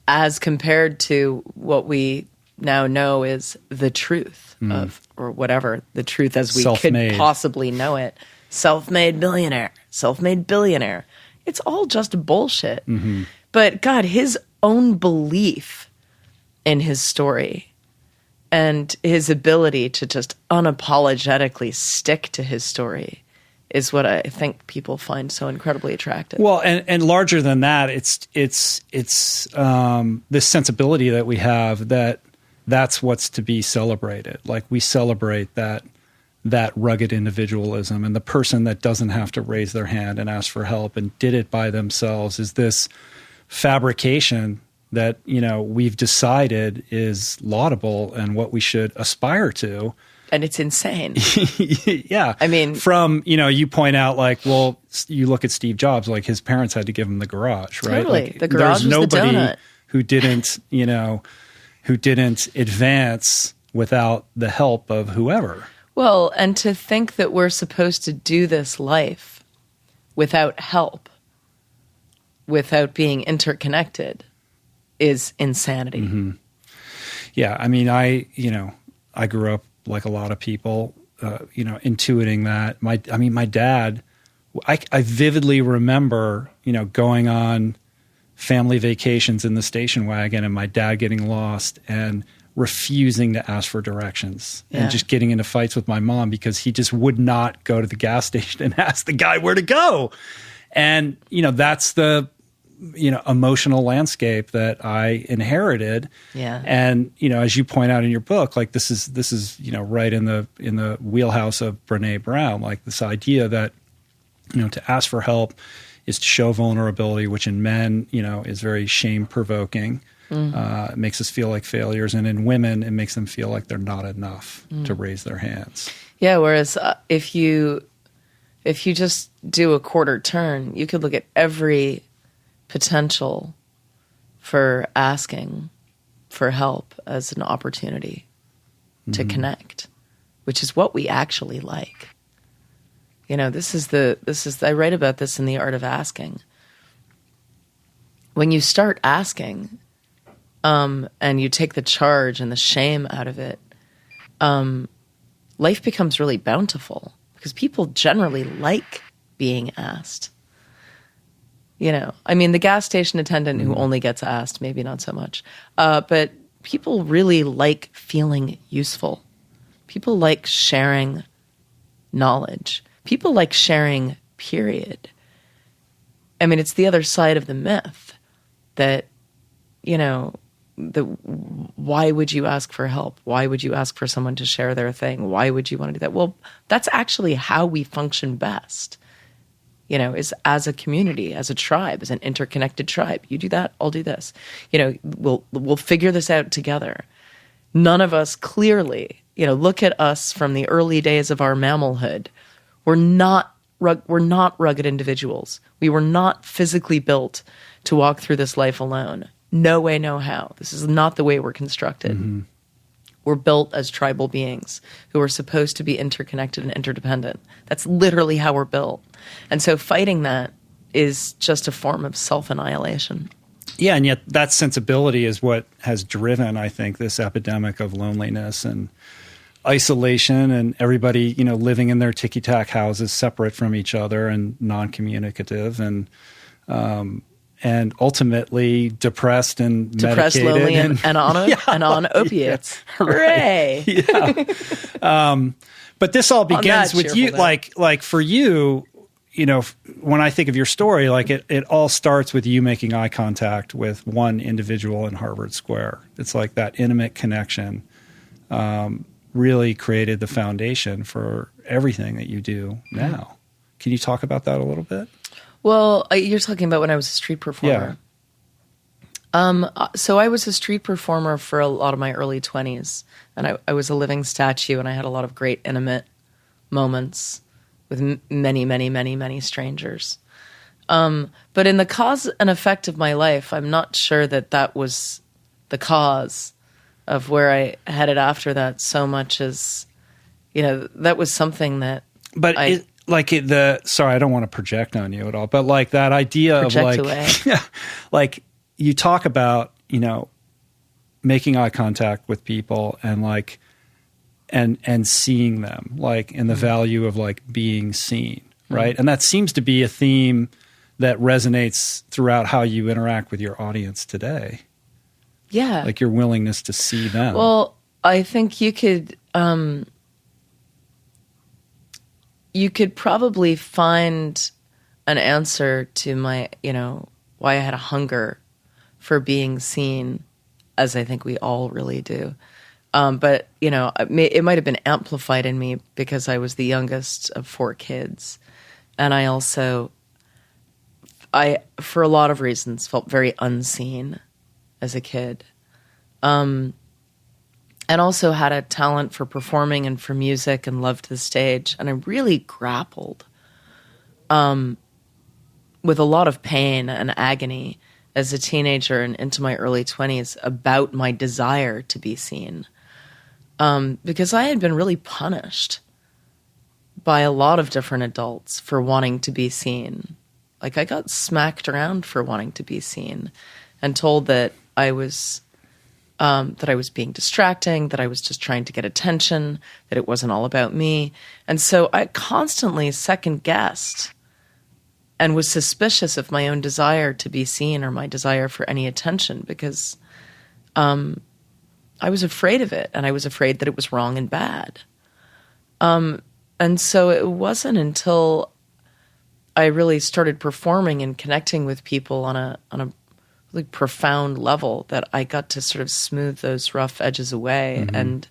as compared to what we now know is the truth of, or whatever, the truth as we Self-made. could possibly know it. Self-made millionaire, self-made billionaire. It's all just bullshit. But God, his own belief in his story and his ability to just unapologetically stick to his story is what I think people find so incredibly attractive. Well, and larger than that, it's this sensibility that we have that's what's to be celebrated. Like we celebrate that rugged individualism, and the person that doesn't have to raise their hand and ask for help and did it by themselves is this fabrication that, you know, we've decided is laudable and what we should aspire to. And it's insane. Yeah. I mean, from, you know, you point out like, well, you look at Steve Jobs, like his parents had to give him the garage, right? Totally. Like, The garage there's was the nobody donut. who didn't, you know, who didn't advance without the help of whoever. well, and to think that we're supposed to do this life without help, without being interconnected, is insanity. Yeah. I mean, I grew up like a lot of people, you know, intuiting that. My dad, I vividly remember, you know, going on family vacations in the station wagon and my dad getting lost and refusing to ask for directions and just getting into fights with my mom because he just would not go to the gas station and ask the guy where to go. And, you know, that's the, you know, emotional landscape that I inherited. Yeah. And, you know, as you point out in your book, like this is, you know, right in the wheelhouse of Brené Brown, like this idea that, you know, to ask for help is to show vulnerability, which in men, you know, is very shame provoking. It makes us feel like failures. And in women, it makes them feel like they're not enough to raise their hands. Yeah. Whereas if you just do a quarter turn, you could look at every potential for asking for help as an opportunity to connect, which is what we actually like. You know, I write about this in The Art of Asking. When you start asking, and you take the charge and the shame out of it, life becomes really bountiful because people generally like being asked. You know, I mean, the gas station attendant who only gets asked, maybe not so much. But people really like feeling useful. People like sharing knowledge. People like sharing, period. I mean, it's the other side of the myth that, you know, why would you ask for help? Why would you ask for someone to share their thing? Why would you want to do that? Well, that's actually how we function best. You know, is as a community, as a tribe, as an interconnected tribe. You do that, I'll do this. You know, we'll figure this out together. none of us clearly, look at us from the early days of our mammalhood. We're not rugged individuals. We were not physically built to walk through this life alone. No way, no how. This is not the way we're constructed. Mm-hmm. We're built as tribal beings who are supposed to be interconnected and interdependent. That's literally how we're built. And so fighting that is just a form of self-annihilation. Yeah, and yet that sensibility is what has driven, I think, this epidemic of loneliness and isolation, and everybody, living in their ticky-tack houses separate from each other and non-communicative, and ultimately depressed, medicated, lonely, and on opiates. Yeah, right. Hooray! Yeah. But this all begins with you, like for you. When I think of your story, like it all starts with you making eye contact with one individual in Harvard Square. It's like that intimate connection really created the foundation for everything that you do now. Can you talk about that a little bit? Well, you're talking about when I was a street performer. Yeah. So I was a street performer for a lot of my early 20s, and I was a living statue, and I had a lot of great intimate moments with many, many, many, many strangers. But in the cause and effect of my life, I'm not sure that was the cause of where I headed after that so much as, that was something that sorry, I don't want to project on you at all, but like that idea of like you talk about, making eye contact with people and like, and seeing them, like, in the value of like being seen, right? And that seems to be a theme that resonates throughout how you interact with your audience today. Yeah. Like your willingness to see them. Well, I think you could probably find an answer to my, why I had a hunger for being seen, as I think we all really do. But, it might have been amplified in me because I was the youngest of 4 kids. And I also, for a lot of reasons, felt very unseen as a kid. And also had a talent for performing and for music and loved the stage. And I really grappled with a lot of pain and agony as a teenager and into my early 20s about my desire to be seen. Because I had been really punished by a lot of different adults for wanting to be seen. Like, I got smacked around for wanting to be seen and told that I was being distracting, that I was just trying to get attention, that it wasn't all about me. And so I constantly second-guessed and was suspicious of my own desire to be seen or my desire for any attention because I was afraid of it, and I was afraid that it was wrong and bad. And so it wasn't until I really started performing and connecting with people on a really profound level that I got to sort of smooth those rough edges away and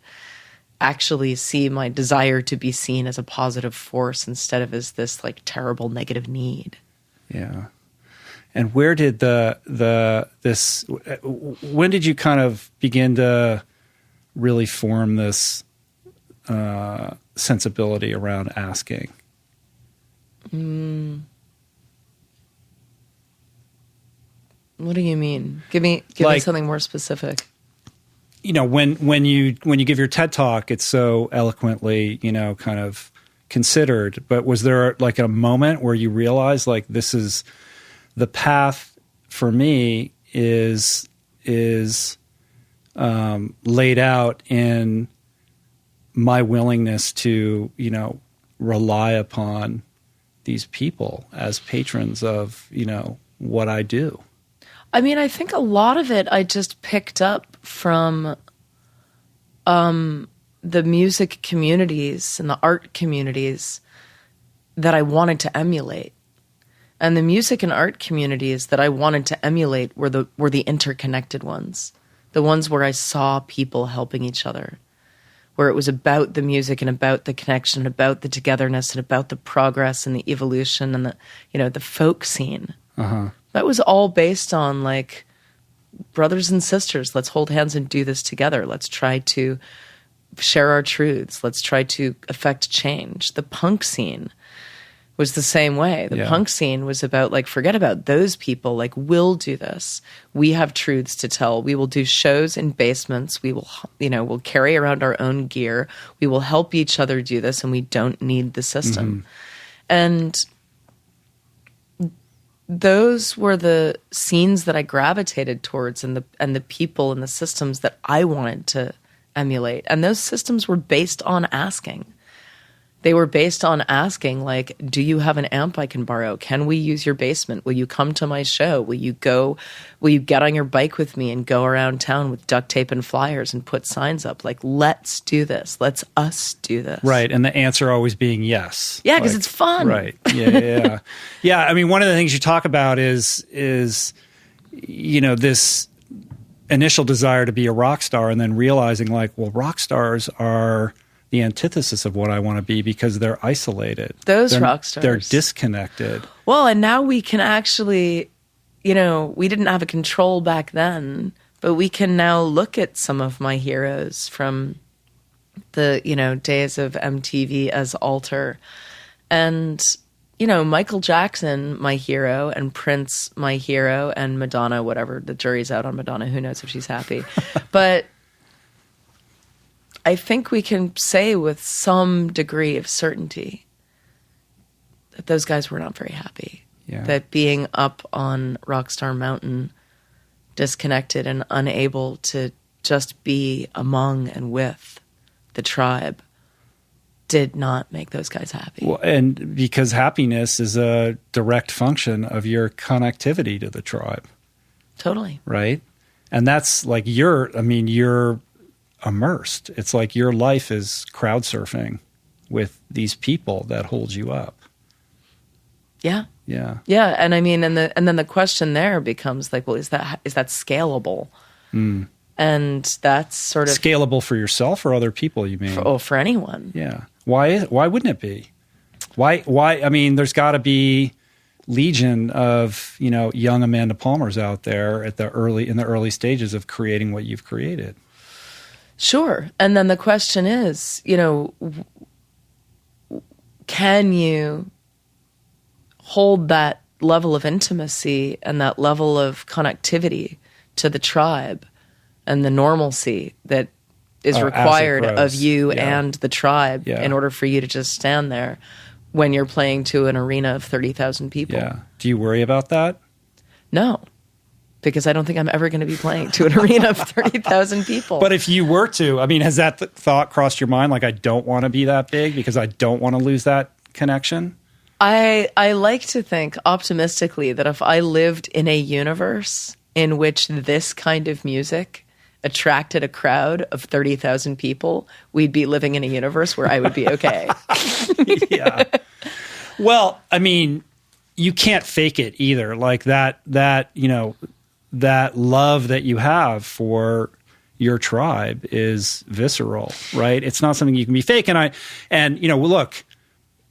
actually see my desire to be seen as a positive force instead of as this like terrible negative need. Yeah. And where did when did you kind of begin to really form this sensibility around asking? What do you mean? Give me something more specific. When you give your TED Talk, it's so eloquently, kind of considered. But was there like a moment where you realized like this is the path for me is laid out in my willingness to, rely upon these people as patrons of, what I do? I mean, I think a lot of it I just picked up from the music communities and the art communities that I wanted to emulate. And the music and art communities that I wanted to emulate were the interconnected ones, the ones where I saw people helping each other, where it was about the music and about the connection, about the togetherness and about the progress and the evolution and the folk scene. Uh-huh. That was all based on like brothers and sisters, let's hold hands and do this together. Let's try to share our truths. Let's try to affect change. The punk scene was the same way. The punk scene was about, like, forget about those people. Like, we'll do this. We have truths to tell. We will do shows in basements. We will, we'll carry around our own gear. We will help each other do this, and we don't need the system. And those were the scenes that I gravitated towards, and the people and the systems that I wanted to emulate. And those systems were based on asking. They were based on asking, like, do you have an amp I can borrow? Can we use your basement? Will you come to my show? Will you get on your bike with me and go around town with duct tape and flyers and put signs up? Like, let's do this. Let's us do this. Right. And the answer always being yes. Yeah, because it's fun. Right. Yeah. Yeah. I mean, one of the things you talk about is, this initial desire to be a rock star, and then realizing, like, well, rock stars are the antithesis of what I want to be because they're isolated. Rock stars. They're disconnected. Well, and now we can actually, we didn't have a control back then, but we can now look at some of my heroes from the, days of MTV as alter. And, Michael Jackson, my hero, and Prince, my hero, and Madonna, whatever. The jury's out on Madonna. Who knows if she's happy. But I think we can say with some degree of certainty that those guys were not very happy. Yeah. That being up on Rockstar Mountain, disconnected and unable to just be among and with the tribe, did not make those guys happy. Well, and because happiness is a direct function of your connectivity to the tribe. Totally. Right? And that's like you're immersed. It's like your life is crowd surfing with these people that hold you up. Yeah. Yeah. Yeah. And I mean, and then the question there becomes like, well, is that scalable? And that's sort of scalable for yourself or other people, you mean? For anyone. Yeah. Why wouldn't it be? Why I mean, there's got to be legion of, young Amanda Palmers out there in the early stages of creating what you've created. Sure. And then the question is, can you hold that level of intimacy and that level of connectivity to the tribe and the normalcy that is required of you and the tribe in order for you to just stand there when you're playing to an arena of 30,000 people? Yeah. Do you worry about that? No. Because I don't think I'm ever going to be playing to an arena of 30,000 people. But if you were to, I mean, has that thought crossed your mind? Like, I don't want to be that big because I don't want to lose that connection? I like to think optimistically that if I lived in a universe in which this kind of music attracted a crowd of 30,000 people, we'd be living in a universe where I would be okay. Yeah. Well, I mean, you can't fake it either. Like that love that you have for your tribe is visceral, right? It's not something you can be fake. And look,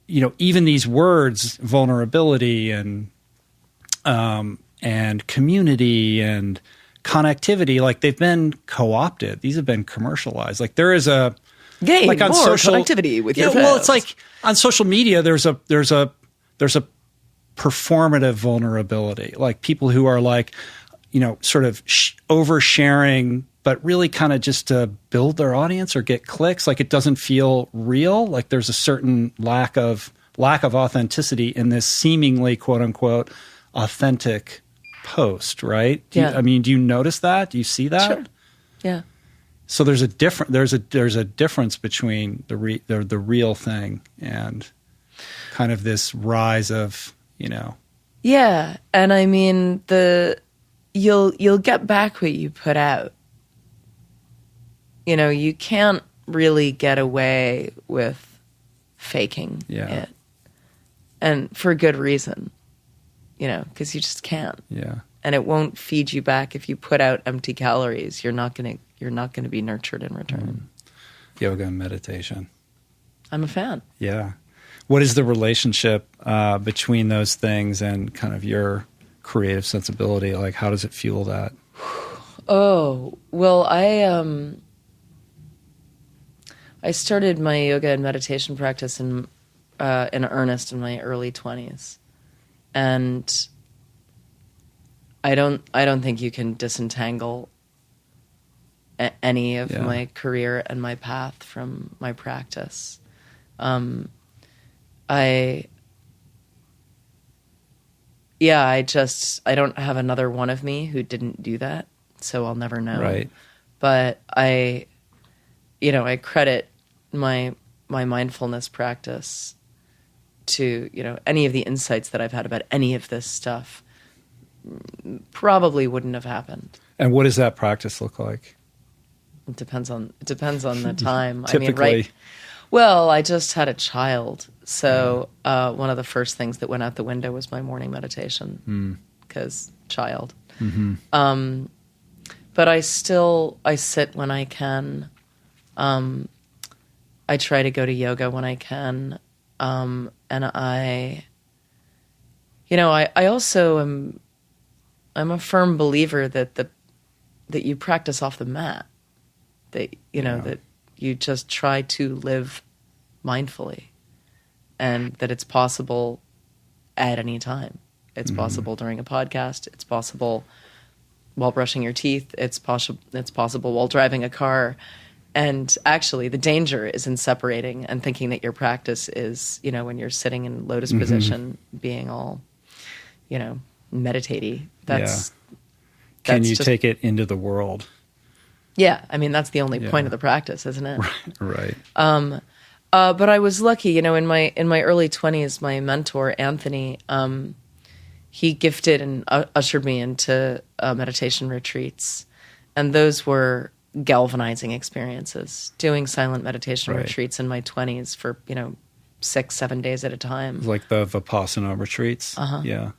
even these words, vulnerability and community and connectivity, like they've been co-opted. These have been commercialized. Like there is a like on social connectivity with your friends. Well, it's like on social media, there's a performative vulnerability, like people who are like, sort of oversharing, but really kind of just to build their audience or get clicks. Like it doesn't feel real. Like there's a certain lack of authenticity in this seemingly quote unquote authentic post, right? Do you notice that? Do you see that? Sure. Yeah. So there's a difference between the real thing and kind of this rise of, Yeah, and I mean you'll get back what you put out. You can't really get away with faking it. And for good reason. Because you just can't. Yeah. And it won't feed you back if you put out empty calories. You're not going to be nurtured in return. Yoga and meditation. I'm a fan. Yeah. What is the relationship between those things and kind of your creative sensibility? Like, how does it fuel that? Oh, well, I started my yoga and meditation practice in earnest in my early 20s. And I don't think you can disentangle any of my career and my path from my practice. I don't have another one of me who didn't do that, so I'll never know. Right. But I credit my mindfulness practice to, any of the insights that I've had about any of this stuff probably wouldn't have happened. And what does that practice look like? It depends on the time. Typically. I mean, well, I just had a child, so one of the first things that went out the window was my morning meditation, because child. Mm-hmm. But I sit when I can. I try to go to yoga when I can, and I also am. I'm a firm believer that you practice off the mat. That that you just try to live mindfully, and that it's possible at any time. It's possible during a podcast. It's possible while brushing your teeth. It's possible while driving a car. And actually, the danger is in separating and thinking that your practice is, when you're sitting in lotus position, being all, meditate-y. Can you take it into the world? Yeah, I mean, that's the only point of the practice, isn't it? Right. But I was lucky, in my early 20s, my mentor, Anthony, he gifted and ushered me into meditation retreats. And those were galvanizing experiences, doing silent meditation retreats in my 20s for, 6-7 days at a time. Like the Vipassana retreats? Yeah.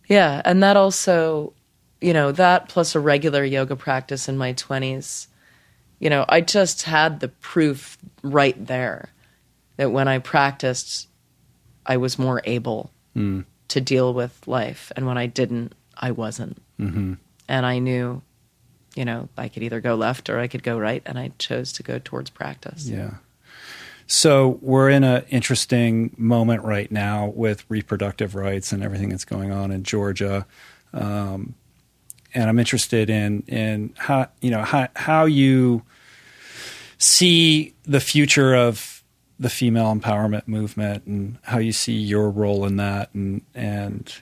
Yeah, and that also, that plus a regular yoga practice in my 20s, I just had the proof right there that when I practiced, I was more able to deal with life. And when I didn't, I wasn't. Mm-hmm. And I knew, I could either go left or I could go right, and I chose to go towards practice. Yeah. So we're in an interesting moment right now with reproductive rights and everything that's going on in Georgia. And I'm interested in how you see the future of the female empowerment movement, and how you see your role in that, and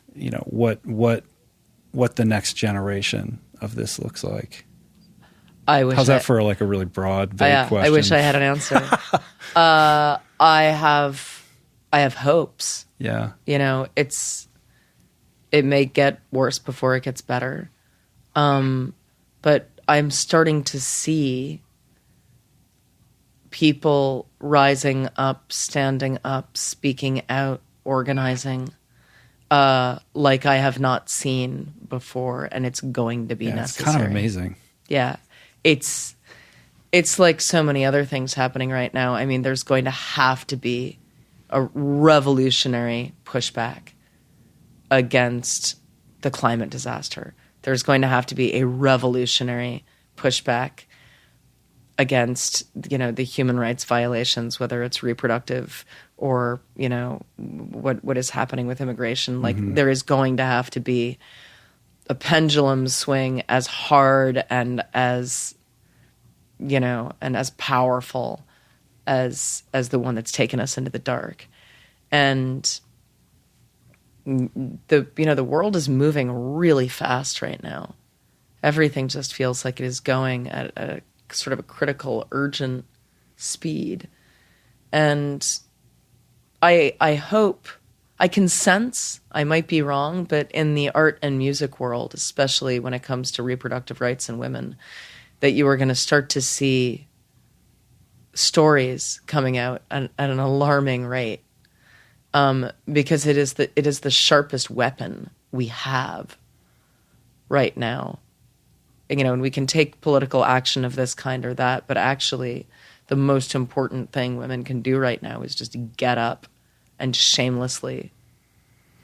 what the next generation of this looks like. How's that for a really broad, vague question? I wish I had an answer. I have hopes. Yeah. It may get worse before it gets better. But I'm starting to see people rising up, standing up, speaking out, organizing, like I have not seen before, and it's going to be necessary. It's kind of amazing. Yeah. It's like so many other things happening right now. I mean, there's going to have to be a revolutionary pushback against the climate disaster. There's going to have to be a revolutionary pushback against, the human rights violations, whether it's reproductive or, what is happening with immigration. Like, there is going to have to be a pendulum swing as hard and as, and as powerful as the one that's taken us into the dark. And the world is moving really fast right now. Everything just feels like it is going at a sort of a critical, urgent speed. And I hope, I can sense, I might be wrong, but in the art and music world, especially when it comes to reproductive rights and women, that you are going to start to see stories coming out at an alarming rate, because it is the sharpest weapon we have right now. And we can take political action of this kind or that, but actually the most important thing women can do right now is just get up and shamelessly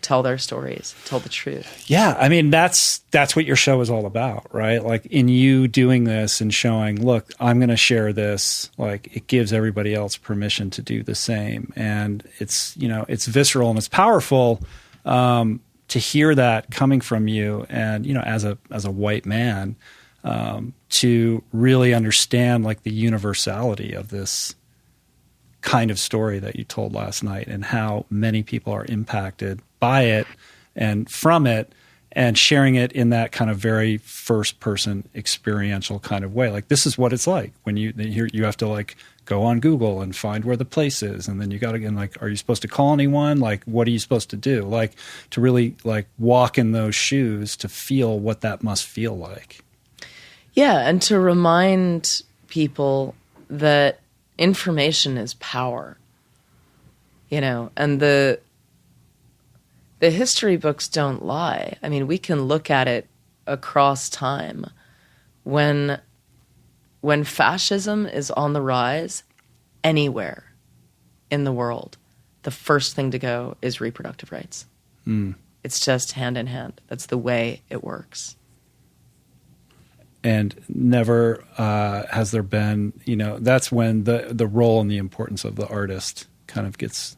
tell their stories, tell the truth. Yeah, I mean, that's what your show is all about, right? Like, in you doing this and showing, look, I'm going to share this, like, it gives everybody else permission to do the same. And it's, you know, it's visceral and it's powerful to hear that coming from you, and, you know, as a white man, to really understand, like, the universality of this kind of story that you told last night, and how many people are impacted by it and from it, and sharing it in that kind of very first person experiential kind of way. Like, this is what it's like when you have to, like, go on Google and find where the place is, and then you got to get, like, are you supposed to call anyone? Like, what are you supposed to do? Like, to really, like, walk in those shoes to feel what that must feel like. Yeah, and to remind people that information is power, you know, and the history books don't lie. I mean, we can look at it across time. When fascism is on the rise anywhere in the world, the first thing to go is reproductive rights. It's just hand in hand. That's the way it works. And never has there been, you know, that's when the role and the importance of the artist kind of gets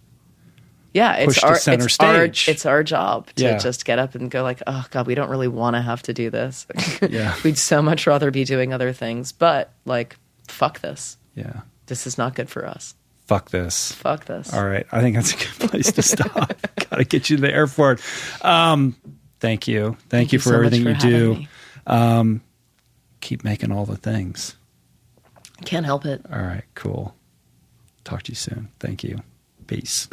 pushed to center stage. It's our job to just get up and go, like, oh, God, we don't really want to have to do this. Yeah. We'd so much rather be doing other things. But, like, fuck this. Yeah. This is not good for us. Fuck this. Fuck this. All right. I think that's a good place to stop. Got to get you to the airport. Thank you. Thank you for so everything much you do. Keep making all the things. Can't help it. All right, cool. Talk to you soon. Thank you. Peace.